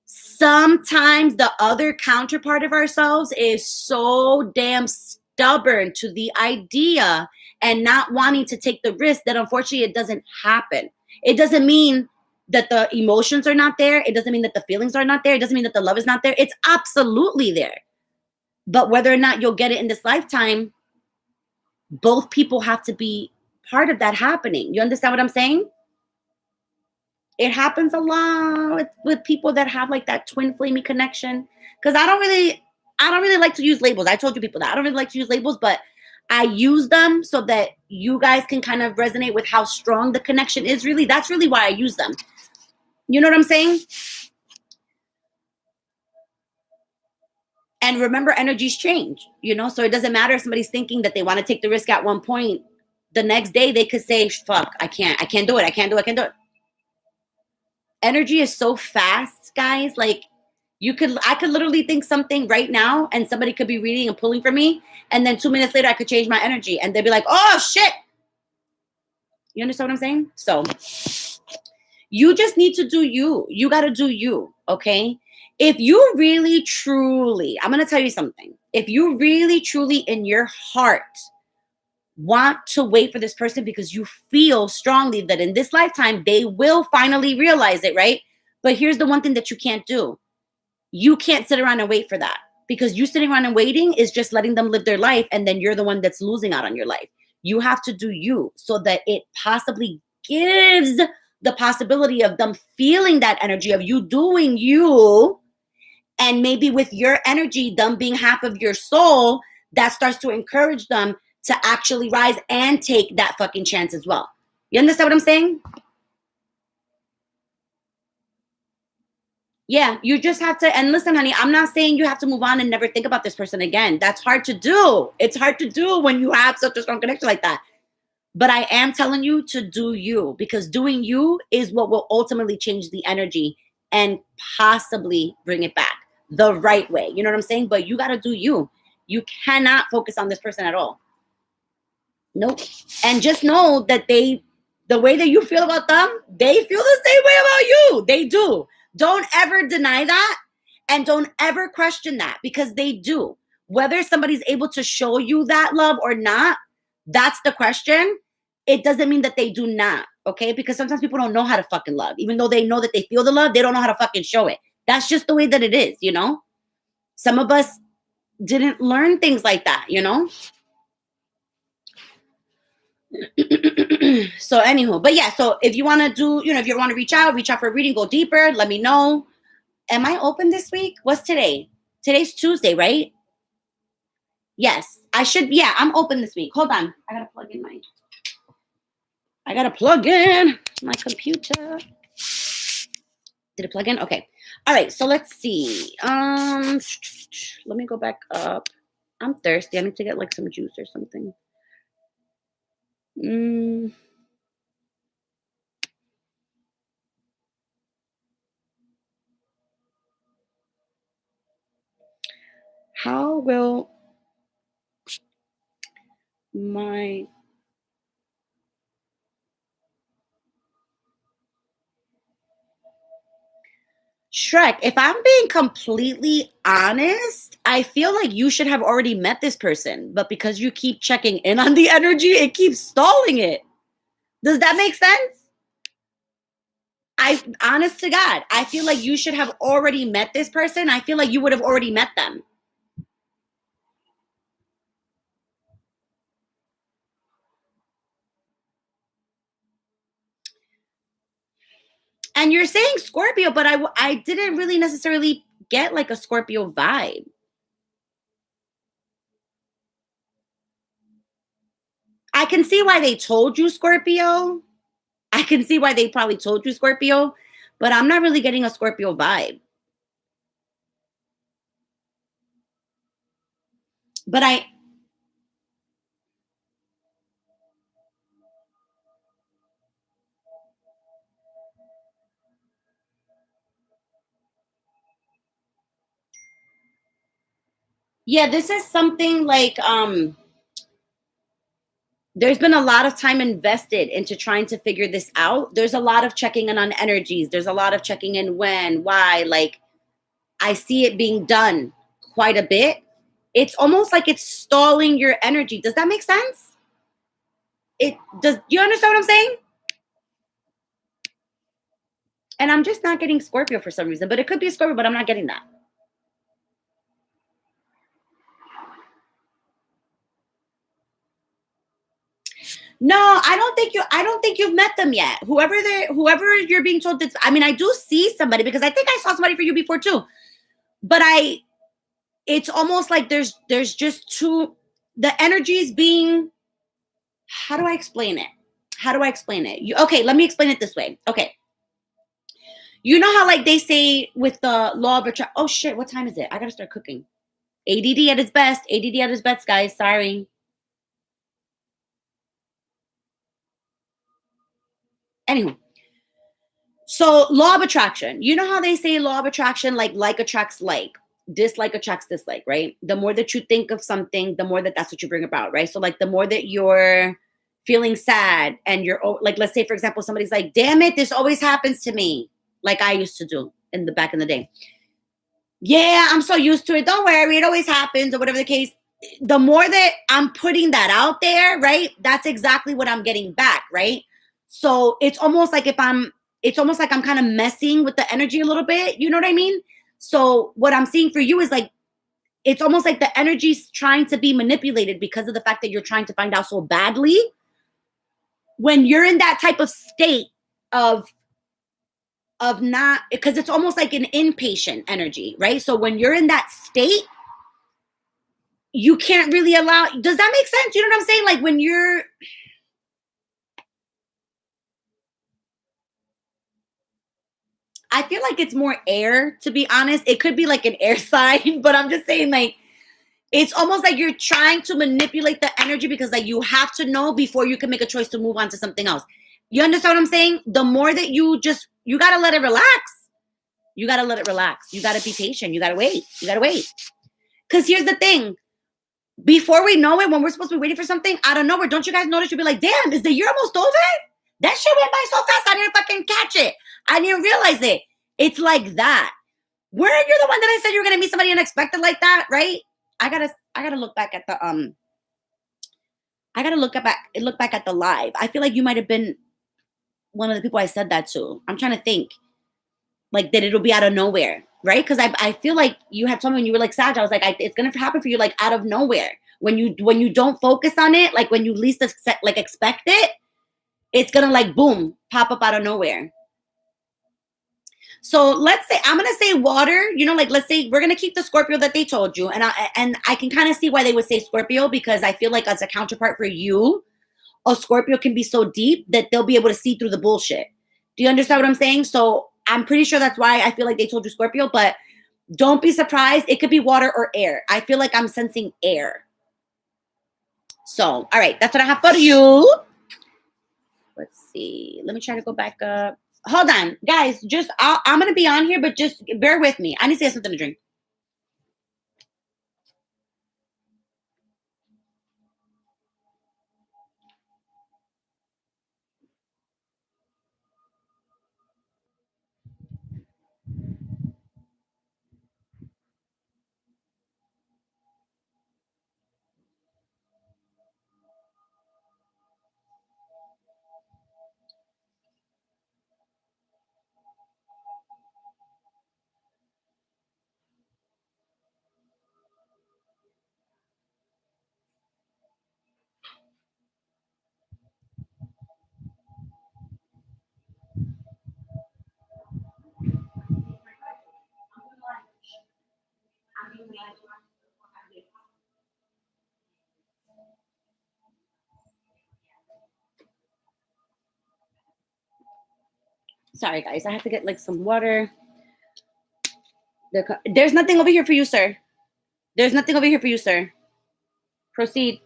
sometimes the other counterpart of ourselves is so damn stubborn to the idea and not wanting to take the risk that unfortunately it doesn't happen. It doesn't mean that the emotions are not there. It doesn't mean that the feelings are not there. It doesn't mean that the love is not there. It's absolutely there. But whether or not you'll get it in this lifetime, both people have to be part of that happening. You understand what I'm saying? It happens a lot with people that have like that twin flamey connection. Because I don't really like to use labels. I told you people that I don't really like to use labels, but I use them so that you guys can kind of resonate with how strong the connection is. Really, that's really why I use them. You know what I'm saying? And remember, energies change. So it doesn't matter if somebody's thinking that they want to take the risk at one point. The next day they could say, "Fuck, I can't do it. I can't do it." Energy is so fast, guys. Like I could literally think something right now and somebody could be reading and pulling for me. And then 2 minutes later, I could change my energy and they'd be like, "Oh shit." You understand what I'm saying? So you just need to do you. You got to do you. Okay. If you really, truly, I'm going to tell you something. If you really, truly in your heart want to wait for this person because you feel strongly that in this lifetime, they will finally realize it, right? But here's the one thing that you can't do. You can't sit around and wait for that because you sitting around and waiting is just letting them live their life. And then you're the one that's losing out on your life. You have to do you so that it possibly gives the possibility of them feeling that energy of you doing you. And maybe with your energy, them being half of your soul, that starts to encourage them to actually rise and take that fucking chance as well. You understand what I'm saying? Yeah, you just have to, and listen, honey, I'm not saying you have to move on and never think about this person again. That's hard to do. It's hard to do when you have such a strong connection like that. But I am telling you to do you because doing you is what will ultimately change the energy and possibly bring it back the right way. You know what I'm saying? But you got to do you. You cannot focus on this person at all. Nope. And just know that the way that you feel about them, they feel the same way about you. They do. Don't ever deny that and don't ever question that because they do. Whether somebody's able to show you that love or not, that's the question. It doesn't mean that they do not, okay? Because sometimes people don't know how to fucking love. Even though they know that they feel the love, they don't know how to fucking show it. That's just the way that it is, Some of us didn't learn things like that, So anywho, but yeah, so if you want to do, if you want to reach out for a reading, go deeper, let me know. Am I open this week? What's today? Today's Tuesday, right? Yes, I should. Yeah, I'm open this week. Hold on. I gotta plug in my computer. Did it plug in? Okay. All right. So let's see. Let me go back up. I'm thirsty. I need to get like some juice or something. How will my Shrek, if I'm being completely honest, I feel like you should have already met this person, but because you keep checking in on the energy, it keeps stalling it. Does that make sense? Honest to God, I feel like you should have already met this person. I feel like you would have already met them. And you're saying Scorpio, but I didn't really necessarily get like a Scorpio vibe. I can see why they told you Scorpio. I can see why they probably told you Scorpio, but I'm not really getting a Scorpio vibe. But yeah, this is something like there's been a lot of time invested into trying to figure this out. There's a lot of checking in on energies. There's a lot of checking in when, why. Like, I see it being done quite a bit. It's almost like it's stalling your energy. Does that make sense? It does. You understand what I'm saying? And I'm just not getting Scorpio for some reason, but it could be a Scorpio, but I'm not getting that. No, I don't think you've met them yet. Whoever you're being told that, I mean, I do see somebody because I think I saw somebody for you before too. But it's almost like there's just too, the energies being, how do I explain it? How do I explain it? Okay, let me explain it this way. Okay. You know how like they say with the law of attraction, oh shit, what time is it? I gotta start cooking. ADD at its best. ADD at its best, guys. Sorry. Anywho, so law of attraction. You know how they say law of attraction, like attracts like, dislike attracts dislike, right? The more that you think of something, the more that that's what you bring about, right? So like the more that you're feeling sad and you're like, let's say for example, somebody's like, damn it, this always happens to me, like I used to do in the back in the day. Yeah, I'm so used to it. Don't worry, it always happens, or whatever the case. The more that I'm putting that out there, right? That's exactly what I'm getting back, right? So it's almost like I'm kind of messing with the energy a little bit. You know what I mean? So what I'm seeing for you is like, it's almost like the energy's trying to be manipulated because of the fact that you're trying to find out so badly. When you're in that type of state of not, because it's almost like an impatient energy, right? So when you're in that state, you can't really allow, does that make sense? You know what I'm saying? Like when you're, I feel like it's more air, to be honest. It could be like an air sign, but I'm just saying like, it's almost like you're trying to manipulate the energy because like you have to know before you can make a choice to move on to something else. You understand what I'm saying? The more that you got to let it relax. You got to let it relax. You got to be patient. You got to wait. You got to wait. Because here's the thing. Before we know it, when we're supposed to be waiting for something, out of nowhere, don't you guys notice? You'll be like, damn, is the year almost over? That shit went by so fast, I didn't fucking catch it. I didn't realize it. It's like that. Weren't you the one that I said you were gonna meet somebody unexpected like that, right? I gotta look back at the I gotta look back at the live. I feel like you might have been one of the people I said that to. I'm trying to think. Like that it'll be out of nowhere, right? Because I feel like you had told me when you were like Sag, I was like, it's gonna happen for you like out of nowhere. When you don't focus on it, like when you least expect it, it's gonna like boom, pop up out of nowhere. So let's say I'm gonna say water, you know, like let's say we're gonna keep the Scorpio that they told you, and I can kind of see why they would say Scorpio, because I feel like as a counterpart for you, a Scorpio can be so deep that they'll be able to see through the bullshit. Do you understand what I'm saying? So I'm pretty sure that's why I feel like they told you Scorpio, but don't be surprised. It could be water or air. I feel like I'm sensing air. So, all right, that's what I have for you. Let's see. Let me try to go back up. Hold on, guys. I'm gonna be on here, but just bear with me. I need to get something to drink. Sorry, guys. I have to get like some water. There's nothing over here for you, sir. There's nothing over here for you, sir. Proceed.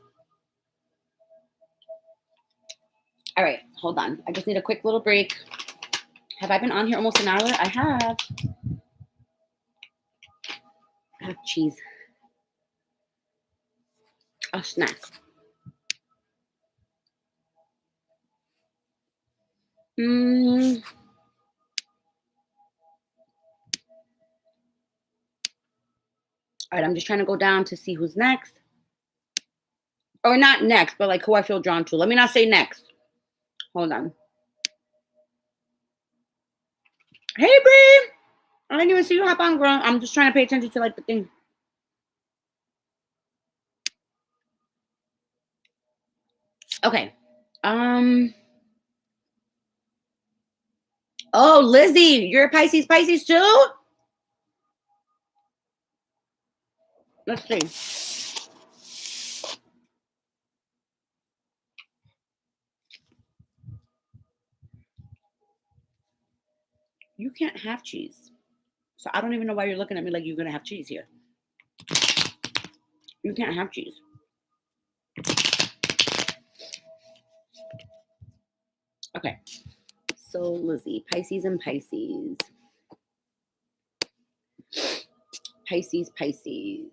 All right, hold on. I just need a quick little break. Have I been on here almost an hour? I have. Oh, cheese. Oh, snack. Mm. All right, I'm just trying to go down to see who's next. Or not next, but like who I feel drawn to. Let me not say next. Hold on. Hey, Bree. I didn't even see you hop on, girl. I'm just trying to pay attention to like the thing. Okay. Oh, Lizzie, you're a Pisces. Pisces too? Let's see. You can't have cheese. So I don't even know why you're looking at me like you're gonna have cheese here. You can't have cheese. Okay. So Lizzie, Pisces and Pisces. Pisces, Pisces.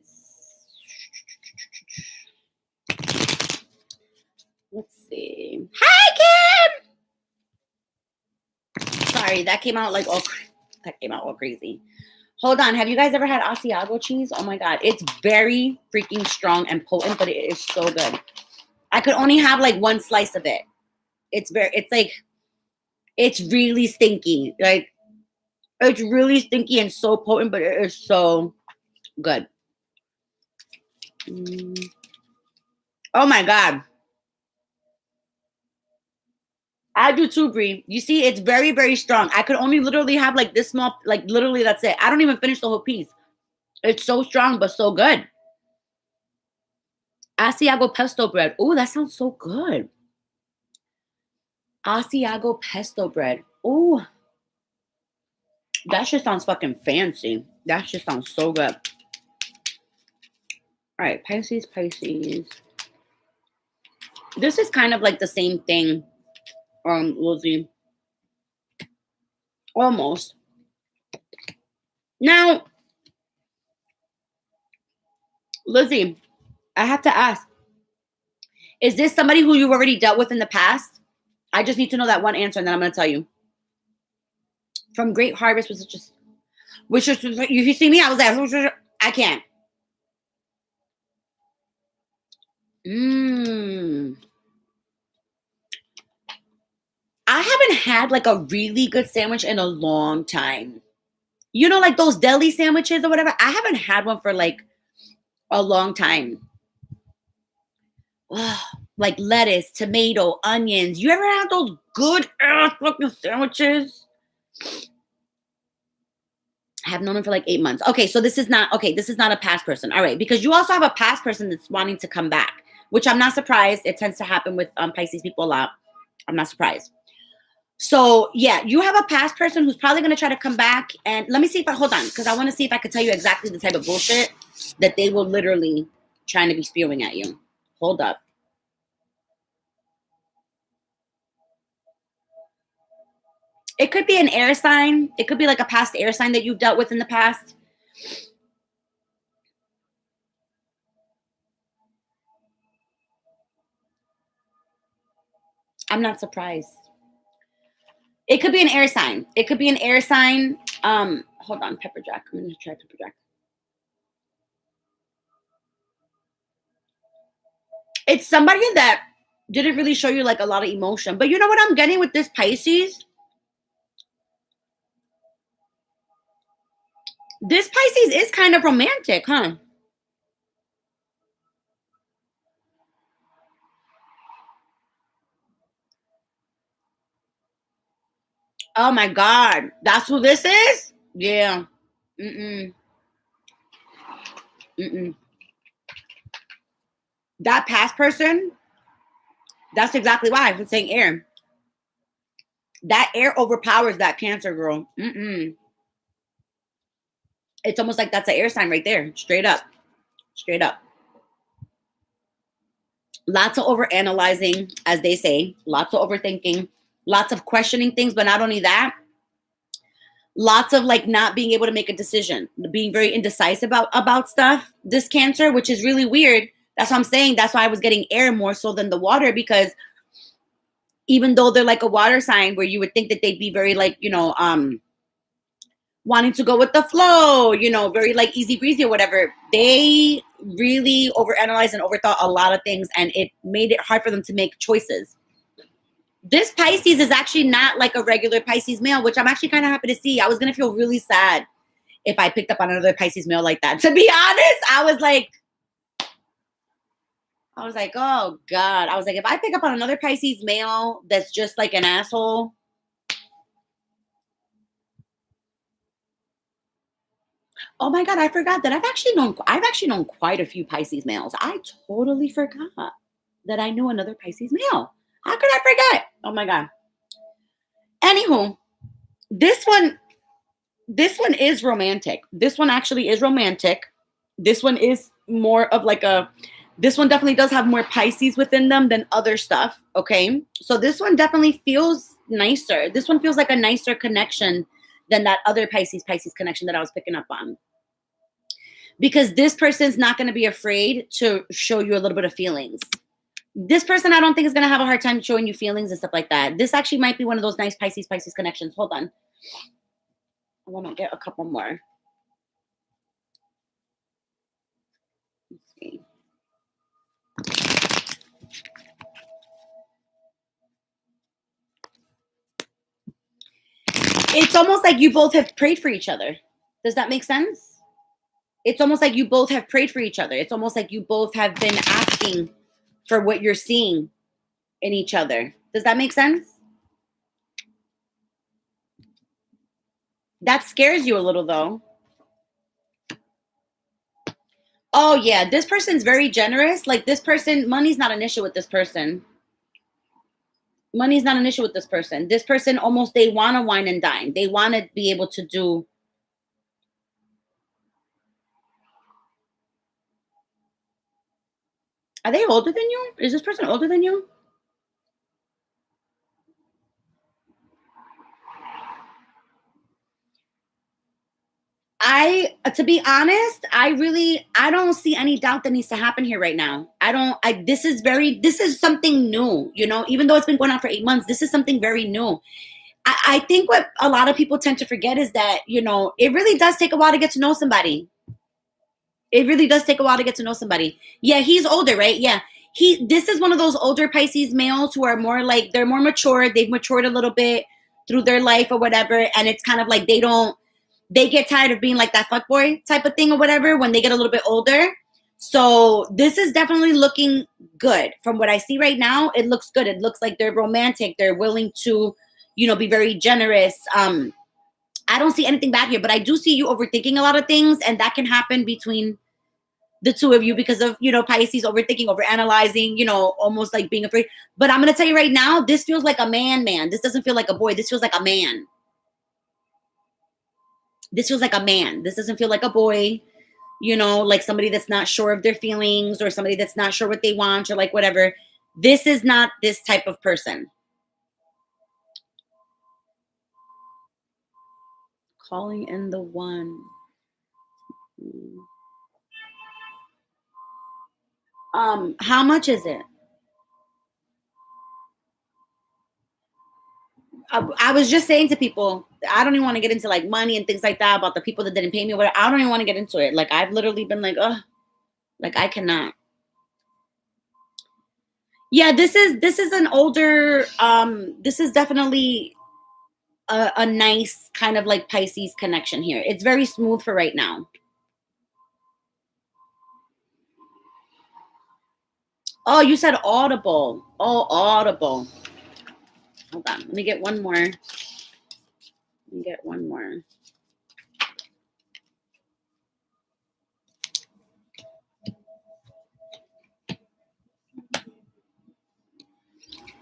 Let's see. Hi, Kim. Sorry, that came out like all crazy. Hold on. Have you guys ever had Asiago cheese? Oh my god, it's very freaking strong and potent, but it is so good. I could only have like one slice of it. It's really stinky. Like it's really stinky and so potent, but it is so good. Oh my god. I do too, Brie. You see, it's very, very strong. I could only literally have like this small, like literally that's it. I don't even finish the whole piece. It's so strong, but so good. Asiago pesto bread. Oh, that sounds so good. Asiago pesto bread. Oh, that just sounds fucking fancy. That just sounds so good. All right, Pisces, Pisces. This is kind of like the same thing, Lizzie. Almost. Now, Lizzie, I have to ask, is this somebody who you've already dealt with in the past? I just need to know that one answer, and then I'm going to tell you. From Great Harvest was just, which is, you see me, I was like, I can't. I haven't had like a really good sandwich in a long time. You know, like those deli sandwiches or whatever. I haven't had one for like a long time. Like lettuce, tomato, onions. You ever had those good ass fucking sandwiches? I have known him for like 8 months. Okay, so this is not a past person. All right, because you also have a past person that's wanting to come back, which I'm not surprised. It tends to happen with Pisces people a lot. I'm not surprised. So yeah, you have a past person who's probably going to try to come back. And let me see if hold on, because I want to see if I could tell you exactly the type of bullshit that they will literally trying to be spewing at you. Hold up. It could be an air sign. It could be like a past air sign that you've dealt with in the past. I'm not surprised. It could be an air sign. It could be an air sign. Hold on, Pepper Jack. I'm gonna try Pepper Jack. It's somebody that didn't really show you like a lot of emotion. But you know what I'm getting with this Pisces? This Pisces is kind of romantic, huh? Oh my God. That's who this is? Yeah. That past person, that's exactly why I've been saying air. That air overpowers that Cancer girl. It's almost like that's an air sign right there. Straight up. Straight up. Lots of overanalyzing, as they say. Lots of overthinking. Lots of questioning things. But not only that, lots of like not being able to make a decision. Being very indecisive about stuff. This Cancer, which is really weird. That's what I'm saying. That's why I was getting air more so than the water, because even though they're like a water sign where you would think that they'd be very like, wanting to go with the flow, very like easy breezy or whatever. They really overanalyzed and overthought a lot of things, and it made it hard for them to make choices. This Pisces is actually not like a regular Pisces male, which I'm actually kind of happy to see. I was going to feel really sad if I picked up on another Pisces male like that. To be honest, I was like, oh God. I was like, if I pick up on another Pisces male that's just like an asshole. Oh my God, I forgot that I've actually known quite a few Pisces males. I totally forgot that I knew another Pisces male. How could I forget? Oh my God. Anywho, this one is romantic. This one actually is romantic. This one is more of like this one definitely does have more Pisces within them than other stuff. Okay. So this one definitely feels nicer. This one feels like a nicer connection than that other Pisces connection that I was picking up on. Because this person's not going to be afraid to show you a little bit of feelings. This person, I don't think, is going to have a hard time showing you feelings and stuff like that. This actually might be one of those nice Pisces connections. Hold on. I want to get a couple more. Let's see. It's almost like you both have prayed for each other. Does that make sense? It's almost like you both have prayed for each other. It's almost like you both have been asking for what you're seeing in each other. Does that make sense? That scares you a little, though. Oh, yeah. This person's very generous. Like, this person, money's not an issue with this person. Money's not an issue with this person. This person almost, they want to wine and dine. They want to be able to do. Are they older than you? Is this person older than you? To be honest, I don't see any doubt that needs to happen here right now. This is something new, even though it's been going on for 8 months, this is something very new. I think what a lot of people tend to forget is that, it really does take a while to get to know somebody. It really does take a while to get to know somebody. Yeah, he's older, right? Yeah. This is one of those older Pisces males who are more like, they're more mature. They've matured a little bit through their life or whatever. And it's kind of like they get tired of being like that fuckboy type of thing or whatever when they get a little bit older. So this is definitely looking good. From what I see right now, it looks good. It looks like they're romantic. They're willing to, be very generous. I don't see anything bad here, but I do see you overthinking a lot of things, and that can happen between the two of you because of, Pisces overthinking, overanalyzing, almost like being afraid. But I'm going to tell you right now, this feels like a man. This doesn't feel like a boy. This feels like a man. This feels like a man. This doesn't feel like a boy, like somebody that's not sure of their feelings or somebody that's not sure what they want or like whatever. This is not this type of person. Calling in the one. How much is it? I was just saying to people, I don't even want to get into like money and things like that about the people that didn't pay me. I don't even want to get into it. Like, I've literally been like, oh, like I cannot. Yeah, this is an older. This is definitely a nice kind of like Pisces connection here. It's very smooth for right now. Oh, you said audible. Oh, audible. Hold on. Let me get one more.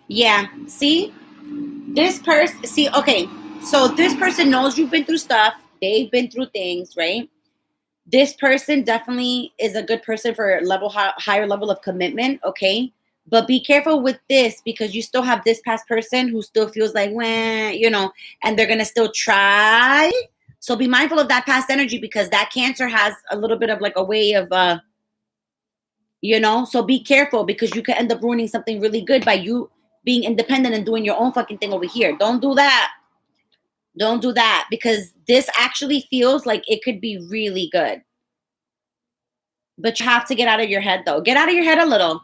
Yeah. See? Okay. So this person knows you've been through stuff. They've been through things, right? This person definitely is a good person for a higher level of commitment, okay? But be careful with this because you still have this past person who still feels like, and they're going to still try. So be mindful of that past energy because that Cancer has a little bit of like a way of, so be careful because you could end up ruining something really good by you being independent and doing your own fucking thing over here. Don't do that. Don't do that, because this actually feels like it could be really good. But you have to get out of your head, though. Get out of your head a little.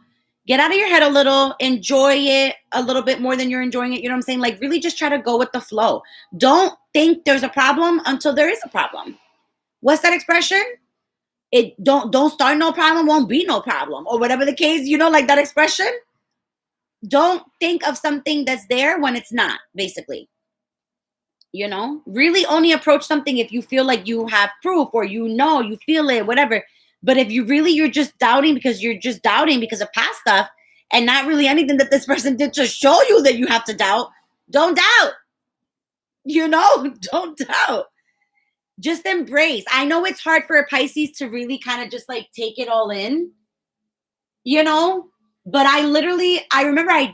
Get out of your head a little. Enjoy it a little bit more than you're enjoying it. You know what I'm saying? Like, really just try to go with the flow. Don't think there's a problem until there is a problem. What's that expression? It don't start no problem, won't be no problem, or whatever the case, you know, like that expression. Don't think of something that's there when it's not, basically. You know, really only approach something if you feel like you have proof, or you know, you feel it, whatever. But if you're just doubting because of past stuff, and not really anything that this person did to show you that you have to doubt, don't doubt. You know, don't doubt. Just embrace. I know it's hard for a Pisces to really kind of just like take it all in, you know, but I remember I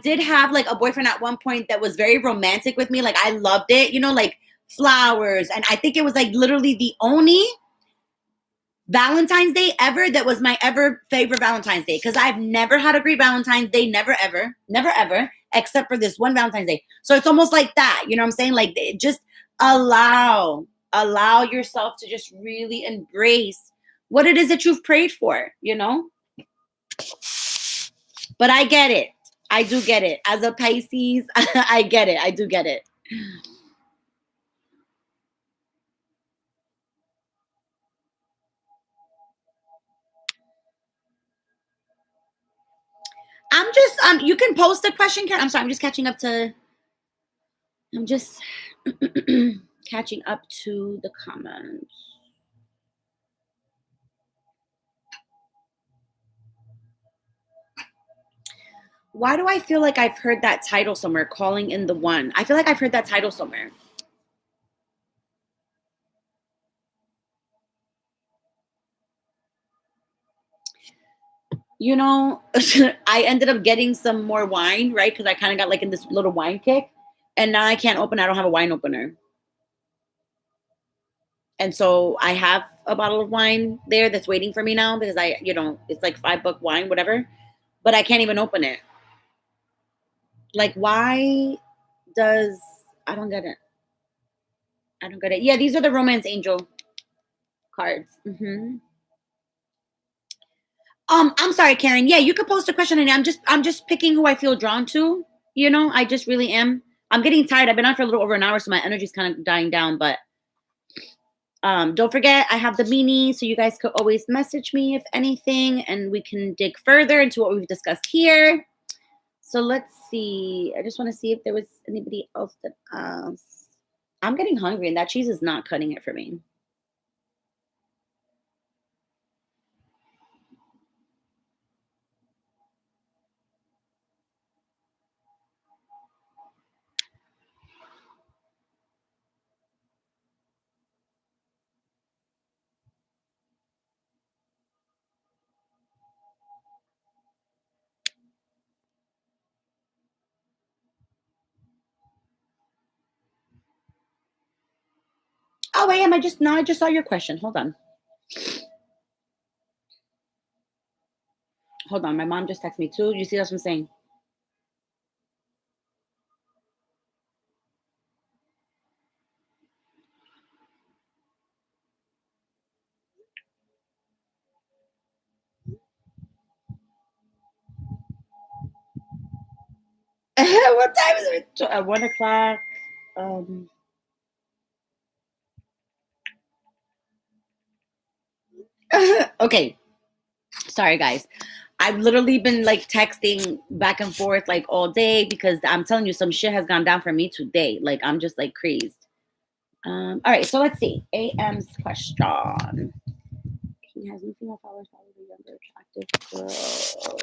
did have like a boyfriend at one point that was very romantic with me. Like, I loved it, you know, like flowers. And I think it was like literally the only Valentine's Day ever that was my ever favorite Valentine's Day, because I've never had a great Valentine's Day, never ever, except for this one Valentine's Day. So it's almost like that, you know what I'm saying? Like, just allow yourself to just really embrace what it is that you've prayed for, you know? But I get it. I do get it. As a Pisces, I get it. I do get it. I'm just you can post a question, Karen. I'm sorry, I'm just catching up to the comments. Why do I feel like I've heard that title somewhere? Calling in the One. I feel like I've heard that title somewhere. You know, I ended up getting some more wine, right? Because I kind of got like in this little wine kick, and now I can't open. I don't have a wine opener. And so I have a bottle of wine there that's waiting for me now, because it's like $5 wine, whatever, but I can't even open it. Like, why I don't get it. I don't get it. Yeah, these are the romance angel cards. I'm sorry, Karen. Yeah, you could post a question, and I'm just picking who I feel drawn to. You know, I just really am. I'm getting tired. I've been on for a little over an hour, so my energy's kind of dying down. But don't forget, I have the meanie, so you guys could always message me if anything, and we can dig further into what we've discussed here. So let's see. I just want to see if there was anybody else that asked. I'm getting hungry, and that cheese is not cutting it for me. Oh, wait, I just saw your question. Hold on. Hold on. My mom just texted me too. You see what I'm saying? What time is it? At 1 o'clock. Okay. Sorry, guys. I've literally been like texting back and forth like all day, because I'm telling you, some shit has gone down for me today. Like, I'm just like crazed. All right, so let's see. AM's question. He has new female followers, probably the younger, attractive girl.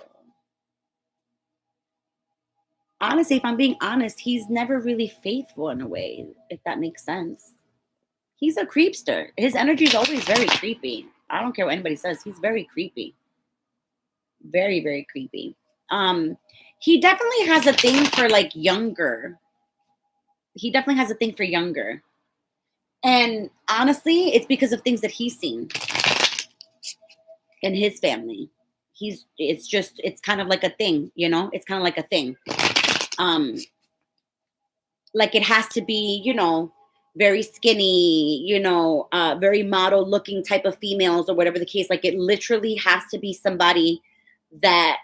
Honestly, if I'm being honest, he's never really faithful in a way, if that makes sense. He's a creepster. His energy is always very creepy. I don't care what anybody says. He's very creepy. Very, very creepy. He definitely has a thing for like younger. He definitely has a thing for younger. And honestly, it's because of things that he's seen in his family. It's kind of like a thing, you know? It's kind of like a thing. Um, like it has to be, very skinny, very model looking type of females or whatever the case. Like it literally has to be somebody that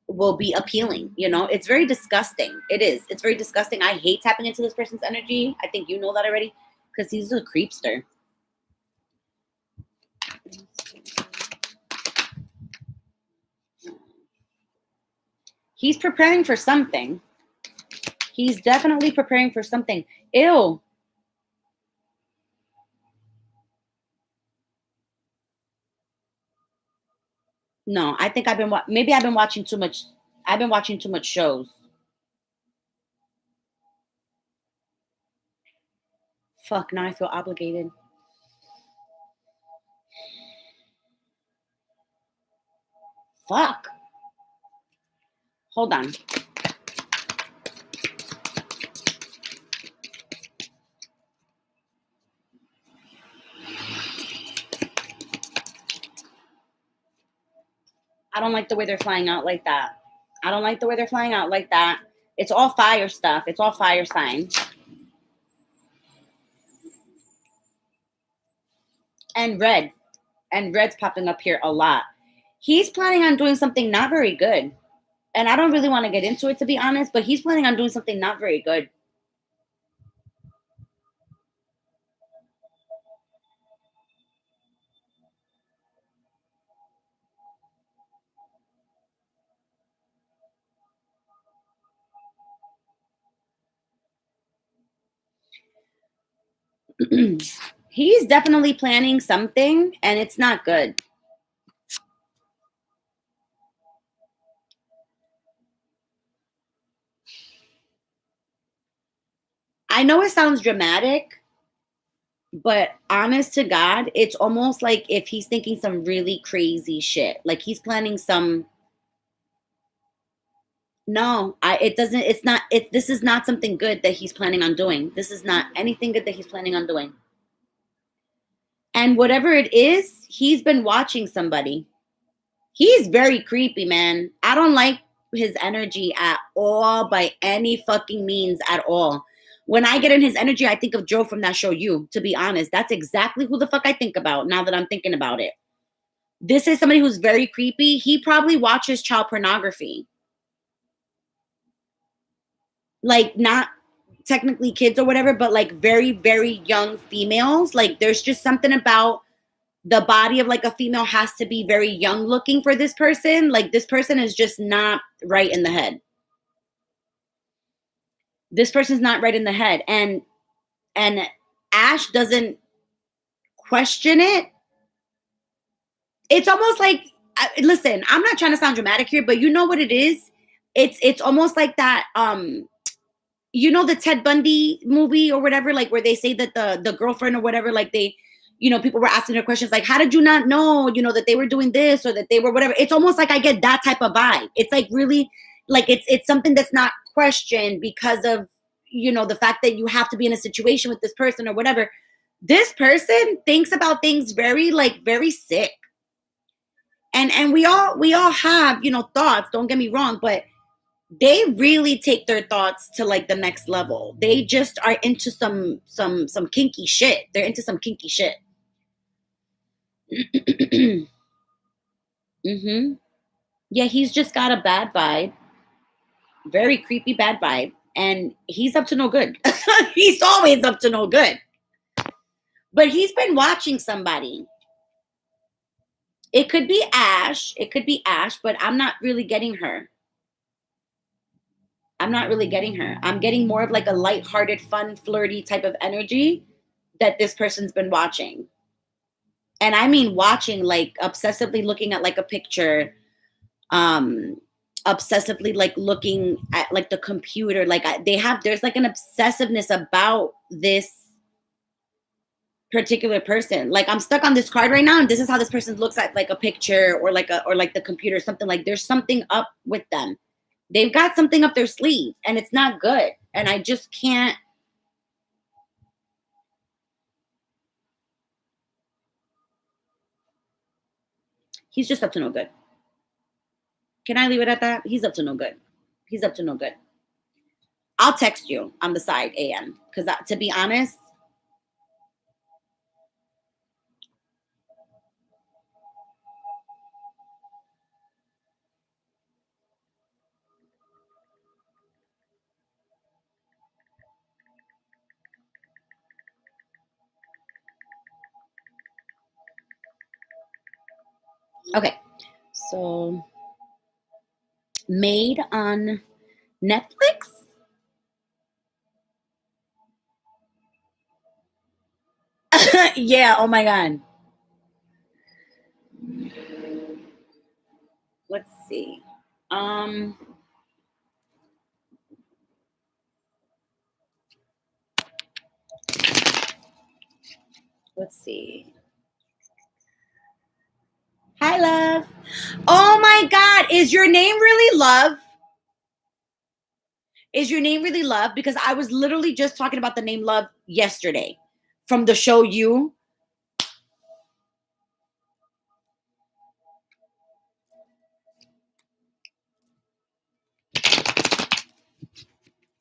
will be appealing, It's very disgusting. It is. It's very disgusting. I hate tapping into this person's energy. I think you know that already because he's a creepster. He's preparing for something. He's definitely preparing for something. Ew. No, I think maybe I've been watching too much. I've been watching too much shows. Fuck, now I feel obligated. Fuck. Hold on. I don't like the way they're flying out like that. I don't like the way they're flying out like that. It's all fire stuff. It's all fire signs. And red. And red's popping up here a lot. He's planning on doing something not very good. And I don't really want to get into it, to be honest, but he's planning on doing something not very good. He's definitely planning something, and it's not good. I know it sounds dramatic, but honest to God, it's almost like if he's thinking some really crazy shit. Like he's planning some. No, it doesn't. It's not. This is not something good that he's planning on doing. This is not anything good that he's planning on doing. And whatever it is, he's been watching somebody. He's very creepy, man. I don't like his energy at all by any fucking means at all. When I get in his energy, I think of Joe from that show, You, to be honest. That's exactly who the fuck I think about now that I'm thinking about it. This is somebody who's very creepy. He probably watches child pornography. Like, not technically kids or whatever, but like very, very young females. Like, there's just something about the body of like a female has to be very young looking for this person. Like, this person is just not right in the head. This person's not right in the head. And Ash doesn't question it. It's almost like, listen, I'm not trying to sound dramatic here, but you know what it is? It's almost like that the Ted Bundy movie or whatever, like where they say that the girlfriend or whatever, like they, people were asking her questions like, how did you not know, that they were doing this or that they were whatever. It's almost like I get that type of vibe. It's like really like it's something that's not questioned because of, the fact that you have to be in a situation with this person or whatever. This person thinks about things very, like very sick. And we all have, thoughts, don't get me wrong, but they really take their thoughts to like the next level. They just are into some kinky shit. They're into some kinky shit. Mm-hmm. Yeah, he's just got a bad vibe. Very creepy bad vibe. And he's up to no good. He's always up to no good. But he's been watching somebody. It could be Ash. It could be Ash, but I'm not really getting her. I'm not really getting her. I'm getting more of like a lighthearted, fun, flirty type of energy that this person's been watching. And I mean watching, like obsessively looking at like a picture, obsessively like looking at like the computer. Like there's like an obsessiveness about this particular person. Like I'm stuck on this card right now, and this is how this person looks at like a picture or like the computer, something like there's something up with them. They've got something up their sleeve and it's not good. And I just can't. He's just up to no good. Can I leave it at that? He's up to no good. He's up to no good. I'll text you on the side, AM, because to be honest, okay. So, Made on Netflix? Yeah, oh my God. Let's see. Um, let's see. Hi, love. Oh my God. Is your name really Love? Is your name really Love? Because I was literally just talking about the name Love yesterday from the show You.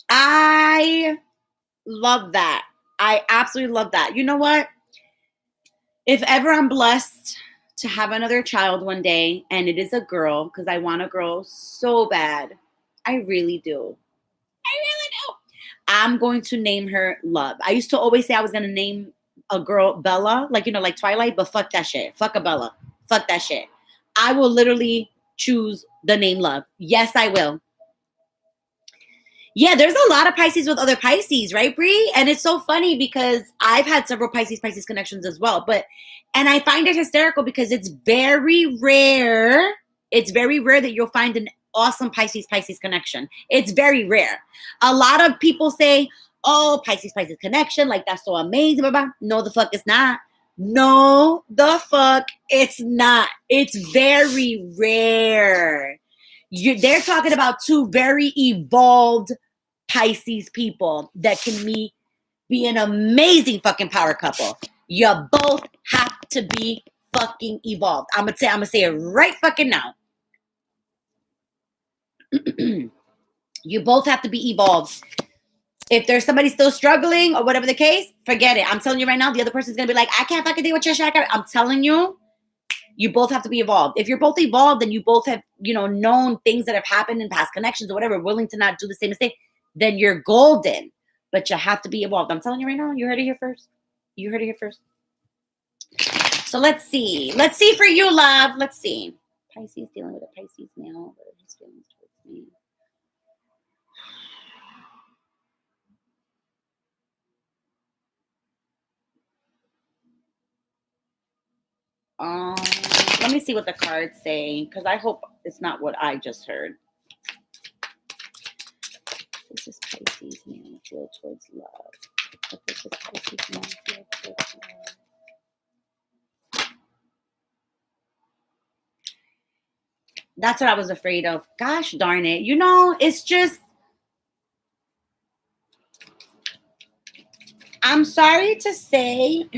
I love that. I absolutely love that. You know what? If ever I'm blessed to have another child one day, and it is a girl, because I want a girl so bad, I really do. I really do. I'm going to name her Love. I used to always say I was going to name a girl Bella, like, like Twilight, but fuck that shit. Fuck a Bella. Fuck that shit. I will literally choose the name Love. Yes, I will. Yeah, there's a lot of Pisces with other Pisces, right, Bree? And it's so funny because I've had several Pisces connections as well. And I find it hysterical because it's very rare. It's very rare that you'll find an awesome Pisces connection. It's very rare. A lot of people say, oh, Pisces connection, like that's so amazing. Blah, blah. No, the fuck it's not. No, the fuck it's not. It's very rare. They're talking about two very evolved Pisces people that can be an amazing fucking power couple. You both have to be fucking evolved. I'm gonna say it right fucking now. You both have to be evolved. If there's somebody still struggling or whatever the case, forget it. I'm telling you right now, the other person's gonna be like, I can't fucking deal with your shit. I'm telling you, you both have to be evolved. If you're both evolved and you both have, known things that have happened in past connections or whatever, willing to not do the same mistake, then you're golden. But you have to be evolved. I'm telling you right now, you heard it here first. You heard it here first. So let's see. Let's see for you, Love. Let's see. Pisces dealing with a Pisces male. What are his feelings towards me? Let me see what the cards say, because I hope it's not what I just heard. This is Pisces man feel towards love. What does this Pisces man feel towards love? That's what I was afraid of. Gosh darn it. It's just, I'm sorry to say,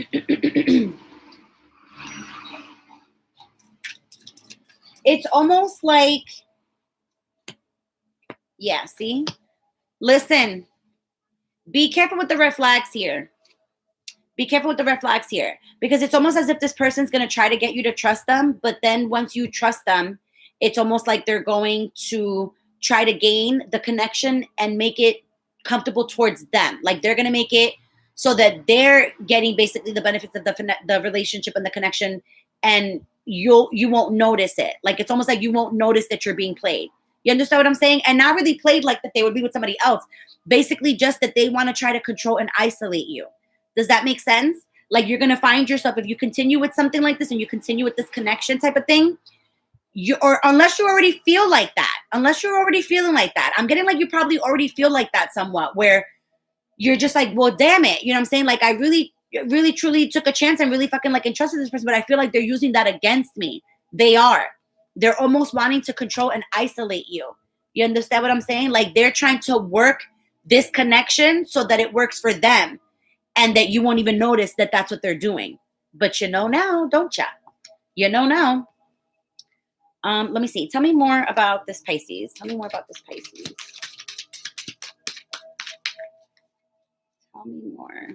it's almost like, yeah, see? Listen, be careful with the red flags here. Be careful with the red flags here, because it's almost as if this person's going to try to get you to trust them. But then once you trust them, it's almost like they're going to try to gain the connection and make it comfortable towards them. Like they're going to make it so that they're getting basically the benefits of the relationship and the connection, and you won't notice it. Like it's almost like you won't notice that you're being played. You understand what I'm saying? And not really played like that they would be with somebody else. Basically just that they want to try to control and isolate you. Does that make sense? Like you're going to find yourself, if you continue with something like this and you continue with this connection type of thing, or unless you already feel like that, unless you're already feeling like that, I'm getting like you probably already feel like that somewhat, where you're just like, well, damn it. You know what I'm saying? Like I really, really, truly took a chance and really fucking like entrusted this person, but I feel like they're using that against me. They are. They're almost wanting to control and isolate you. You understand what I'm saying? Like they're trying to work this connection so that it works for them, and that you won't even notice that that's what they're doing. But you know now, don't ya? You know now. Let me see. Tell me more about this Pisces. Tell me more about this Pisces. Tell me more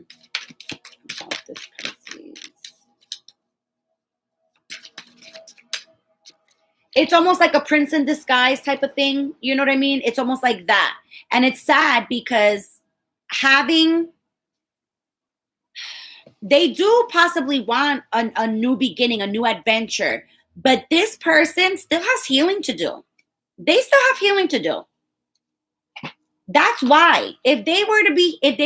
about this Pisces. It's almost like a prince in disguise type of thing. You know what I mean? It's almost like that. And it's sad because they do possibly want a new beginning, a new adventure. But this person still has healing to do. They still have healing to do. That's why if they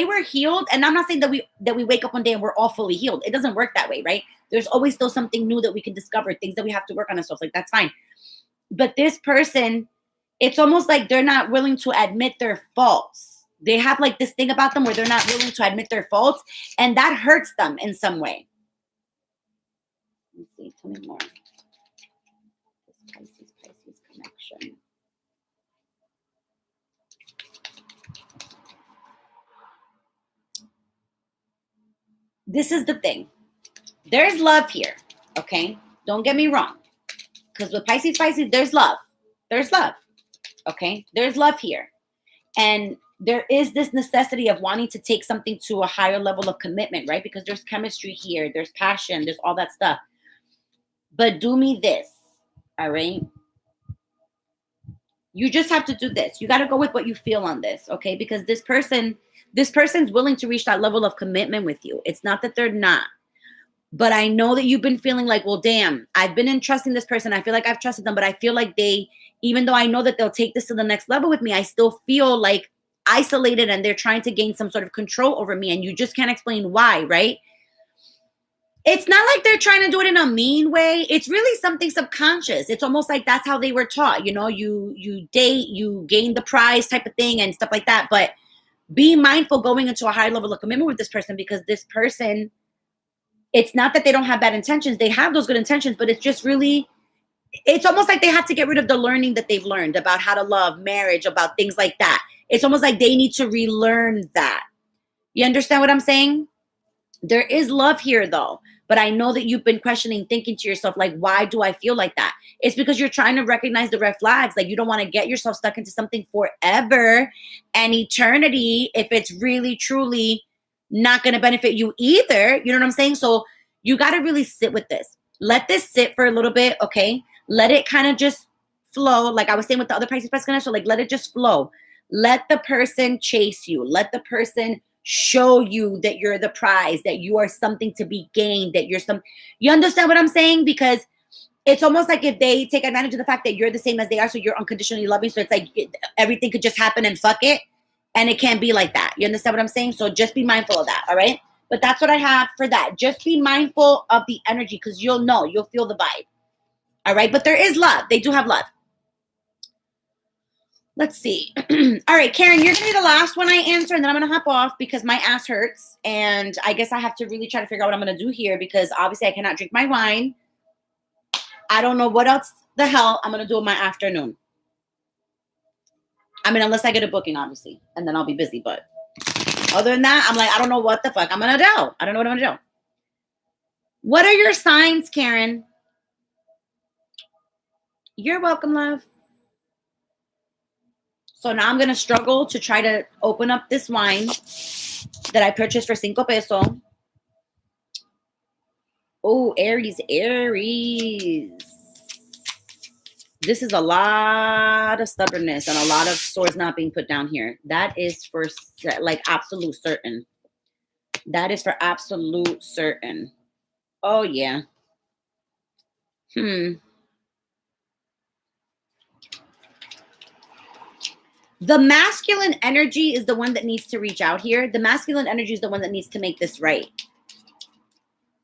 were healed, and I'm not saying that we wake up one day and we're all fully healed. It doesn't work that way, right? There's always still something new that we can discover, things that we have to work on ourselves. Like, that's fine. But this person, it's almost like they're not willing to admit their faults. They have like this thing about them where they're not willing to admit their faults, and that hurts them in some way. Let's see, tell me more. This Pisces connection. This is the thing. There's love here, okay? Don't get me wrong. Because with Pisces, there's love. There's love, okay? There's love here. And there is this necessity of wanting to take something to a higher level of commitment, right? Because there's chemistry here. There's passion. There's all that stuff. But do me this, all right? You just have to do this. You got to go with what you feel on this, okay? Because this person's willing to reach that level of commitment with you. It's not that they're not. But I know that you've been feeling like, well, damn, I've been entrusting this person. I feel like I've trusted them, but I feel like even though I know that they'll take this to the next level with me, I still feel like isolated and they're trying to gain some sort of control over me. And you just can't explain why, right? It's not like they're trying to do it in a mean way. It's really something subconscious. It's almost like that's how they were taught. You know, you date, you gain the prize type of thing and stuff like that. But be mindful going into a higher level of commitment with this person, because this person, it's not that they don't have bad intentions. They have those good intentions, but it's just really, it's almost like they have to get rid of the learning that they've learned about how to love, marriage, about things like that. It's almost like they need to relearn that. You understand what I'm saying? There is love here though, but I know that you've been questioning, thinking to yourself, like, why do I feel like that? It's because you're trying to recognize the red flags. Like, you don't want to get yourself stuck into something forever and eternity if it's really, truly not going to benefit you either. You know what I'm saying? So you got to really sit with this. Let this sit for a little bit, okay? Let it kind of just flow. Like I was saying with the other Pisces connection, like let it just flow. Let the person chase you. Let the person show you that you're the prize, that you are something to be gained, that you understand what I'm saying? Because it's almost like if they take advantage of the fact that you're the same as they are, so you're unconditionally loving. So it's like everything could just happen and fuck it. And it can't be like that. You understand what I'm saying? So just be mindful of that, all right? But that's what I have for that. Just be mindful of the energy, because you'll feel the vibe, all right? But there is love. They do have love. Let's see. All right, Karen, you're going to be the last one I answer, and then I'm going to hop off because my ass hurts. And I guess I have to really try to figure out what I'm going to do here, because obviously I cannot drink my wine. I don't know what else the hell I'm going to do in my afternoon. I mean, unless I get a booking, obviously, and then I'll be busy. But other than that, I'm like, I don't know what the fuck I'm going to do. I don't know what I'm going to do. What are your signs, Karen? You're welcome, love. So now I'm going to struggle to try to open up this wine that I purchased for 5 pesos. Oh, Aries. This is a lot of stubbornness and a lot of swords not being put down here. That is for like absolute certain. That is for absolute certain. Oh, yeah. The masculine energy is the one that needs to reach out here. The masculine energy is the one that needs to make this right.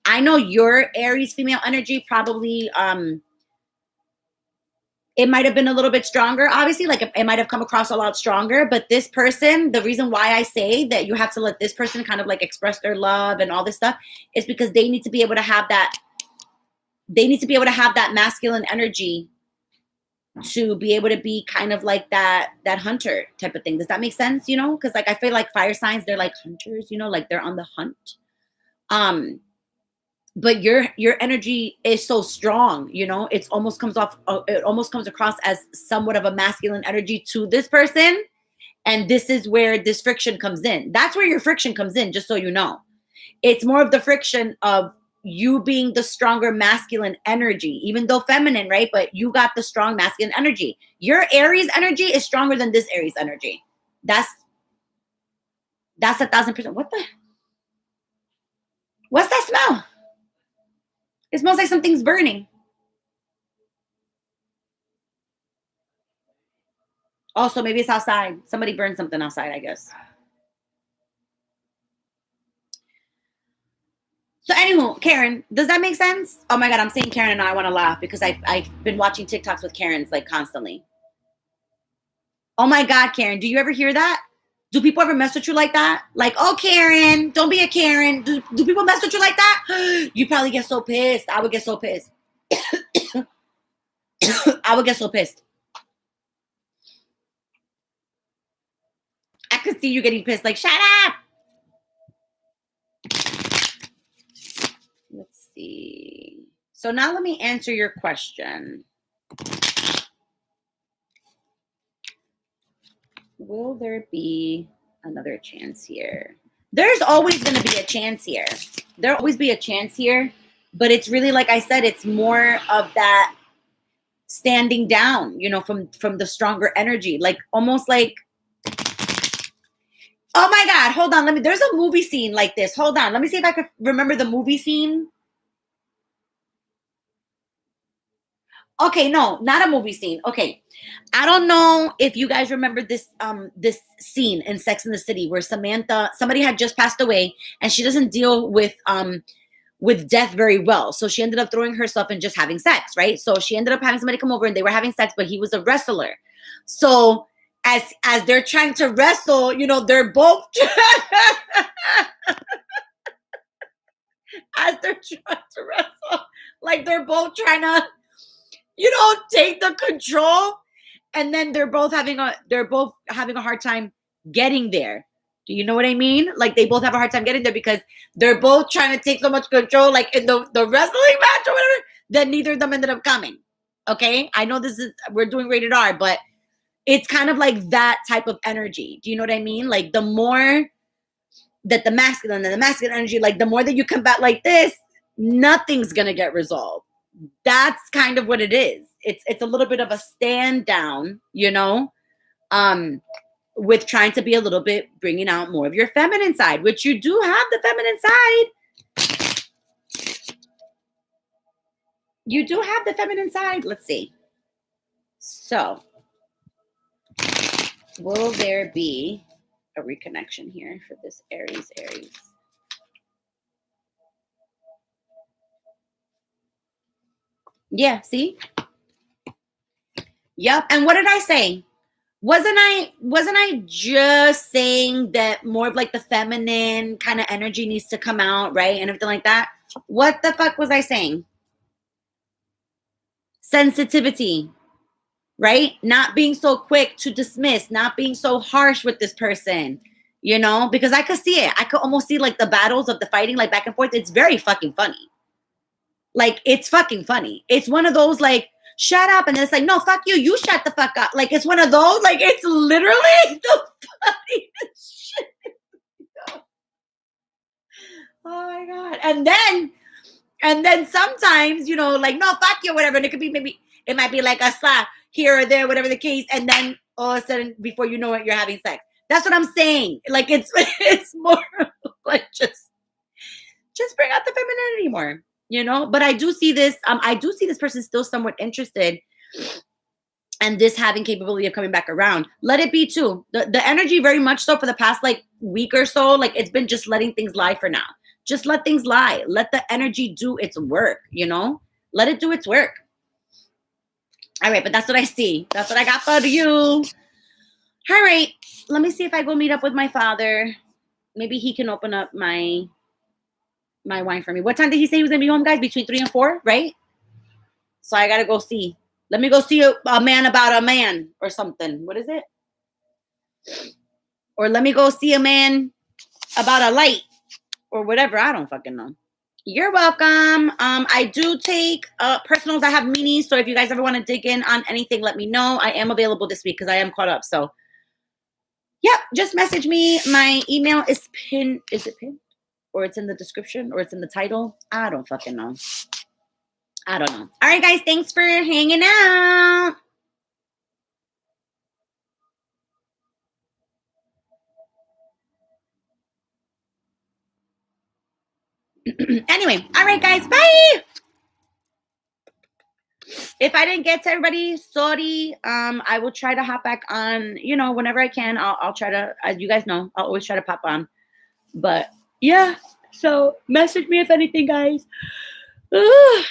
I know your Aries female energy probably, it might have been a little bit stronger, obviously, like it might have come across a lot stronger, but this person, the reason why I say that you have to let this person kind of like express their love and all this stuff is because they need to be able to have that, masculine energy to be able to be kind of like that hunter type of thing. Does that make sense? You know, because like I feel like fire signs, they're like hunters, you know, like they're on the hunt. but your energy is so strong, you know, it almost comes across as somewhat of a masculine energy to this person. And this is where this friction comes in. That's where your friction comes in, just so you know. It's more of the friction of you being the stronger masculine energy, even though feminine, right? But you got the strong masculine energy. Your Aries energy is stronger than this Aries energy. That's 1,000%. What's that smell? It smells like something's burning. Also, maybe it's outside. Somebody burned something outside, I guess. So anywho, Karen, does that make sense? Oh my God, I'm saying Karen and I want to laugh because I've been watching TikToks with Karens like constantly. Oh my God, Karen, do you ever hear that? Do people ever mess with you like that? Like, oh, Karen, don't be a Karen. Do people mess with you like that? You probably get so pissed. I would get so pissed. I would get so pissed. I could see you getting pissed. Like, shut up. Let's see. So now let me answer your question. Will there be another chance here? There's always going to be a chance here. There'll always be a chance here. But it's really, like I said, it's more of that standing down, you know, from the stronger energy. Like almost like, oh my God, hold on. There's a movie scene like this. Hold on. Let me see if I could remember the movie scene. Okay, no, not a movie scene. Okay. I don't know if you guys remember this scene in Sex and the City where somebody had just passed away and she doesn't deal with death very well. So she ended up throwing herself and just having sex, right? So she ended up having somebody come over and they were having sex, but he was a wrestler. So as they're trying to wrestle, you know, they're both as they're trying to wrestle, like they're both trying to, you know, take the control, and then they're both having a hard time getting there. Do you know what I mean? Like they both have a hard time getting there because they're both trying to take so much control, like in the wrestling match or whatever, that neither of them ended up coming. Okay, I know we're doing rated R, but it's kind of like that type of energy. Do you know what I mean? Like the more that the masculine energy, like the more that you combat like this, nothing's gonna get resolved. That's kind of what it is. It's a little bit of a stand down, you know, with trying to be a little bit bringing out more of your feminine side, which you do have the feminine side. You do have the feminine side. Let's see. So, will there be a reconnection here for this Aries? Yeah, see? Yep. And what did I say? Wasn't I just saying that more of like the feminine kind of energy needs to come out, right? And everything like that. What the fuck was I saying? Sensitivity, right? Not being so quick to dismiss, not being so harsh with this person, you know, because I could see it. I could almost see like the battles of the fighting, like back and forth. It's very fucking funny. Like, it's fucking funny. It's one of those like, shut up. And then it's like, no, fuck you. You shut the fuck up. Like, it's one of those, like, it's literally the funniest shit. Oh my God. And then sometimes, you know, like, no, fuck you, whatever. And it could be it might be like a slap here or there, whatever the case. And then all of a sudden, before you know it, you're having sex. That's what I'm saying. Like, it's more like just bring out the femininity more. You know, but I do see this. I do see this person still somewhat interested, and this having capability of coming back around. Let it be too. The energy very much so for the past like week or so, like it's been just letting things lie for now. Just let things lie. Let the energy do its work. You know, let it do its work. All right, but that's what I see. That's what I got for you. All right, let me see if I go meet up with my father. Maybe he can open up my wine for me. What time did he say he was gonna be home, guys? Between 3 and 4, right? So I gotta go see. Let me go see a man about a man or something. What is it? Or let me go see a man about a light or whatever. I don't fucking know. You're welcome. I do take personals. I have minis, so if you guys ever want to dig in on anything, let me know. I am available this week because I am caught up. So, yeah, just message me. My email is pinned. Is it pinned? Or it's in the description? Or it's in the title? I don't fucking know. I don't know. All right, guys. Thanks for hanging out. Anyway, all right, guys. Bye. If I didn't get to everybody, sorry. I will try to hop back on, whenever I can. I'll try to, as you guys know, I'll always try to pop on. But yeah, so message me if anything, guys. Bye.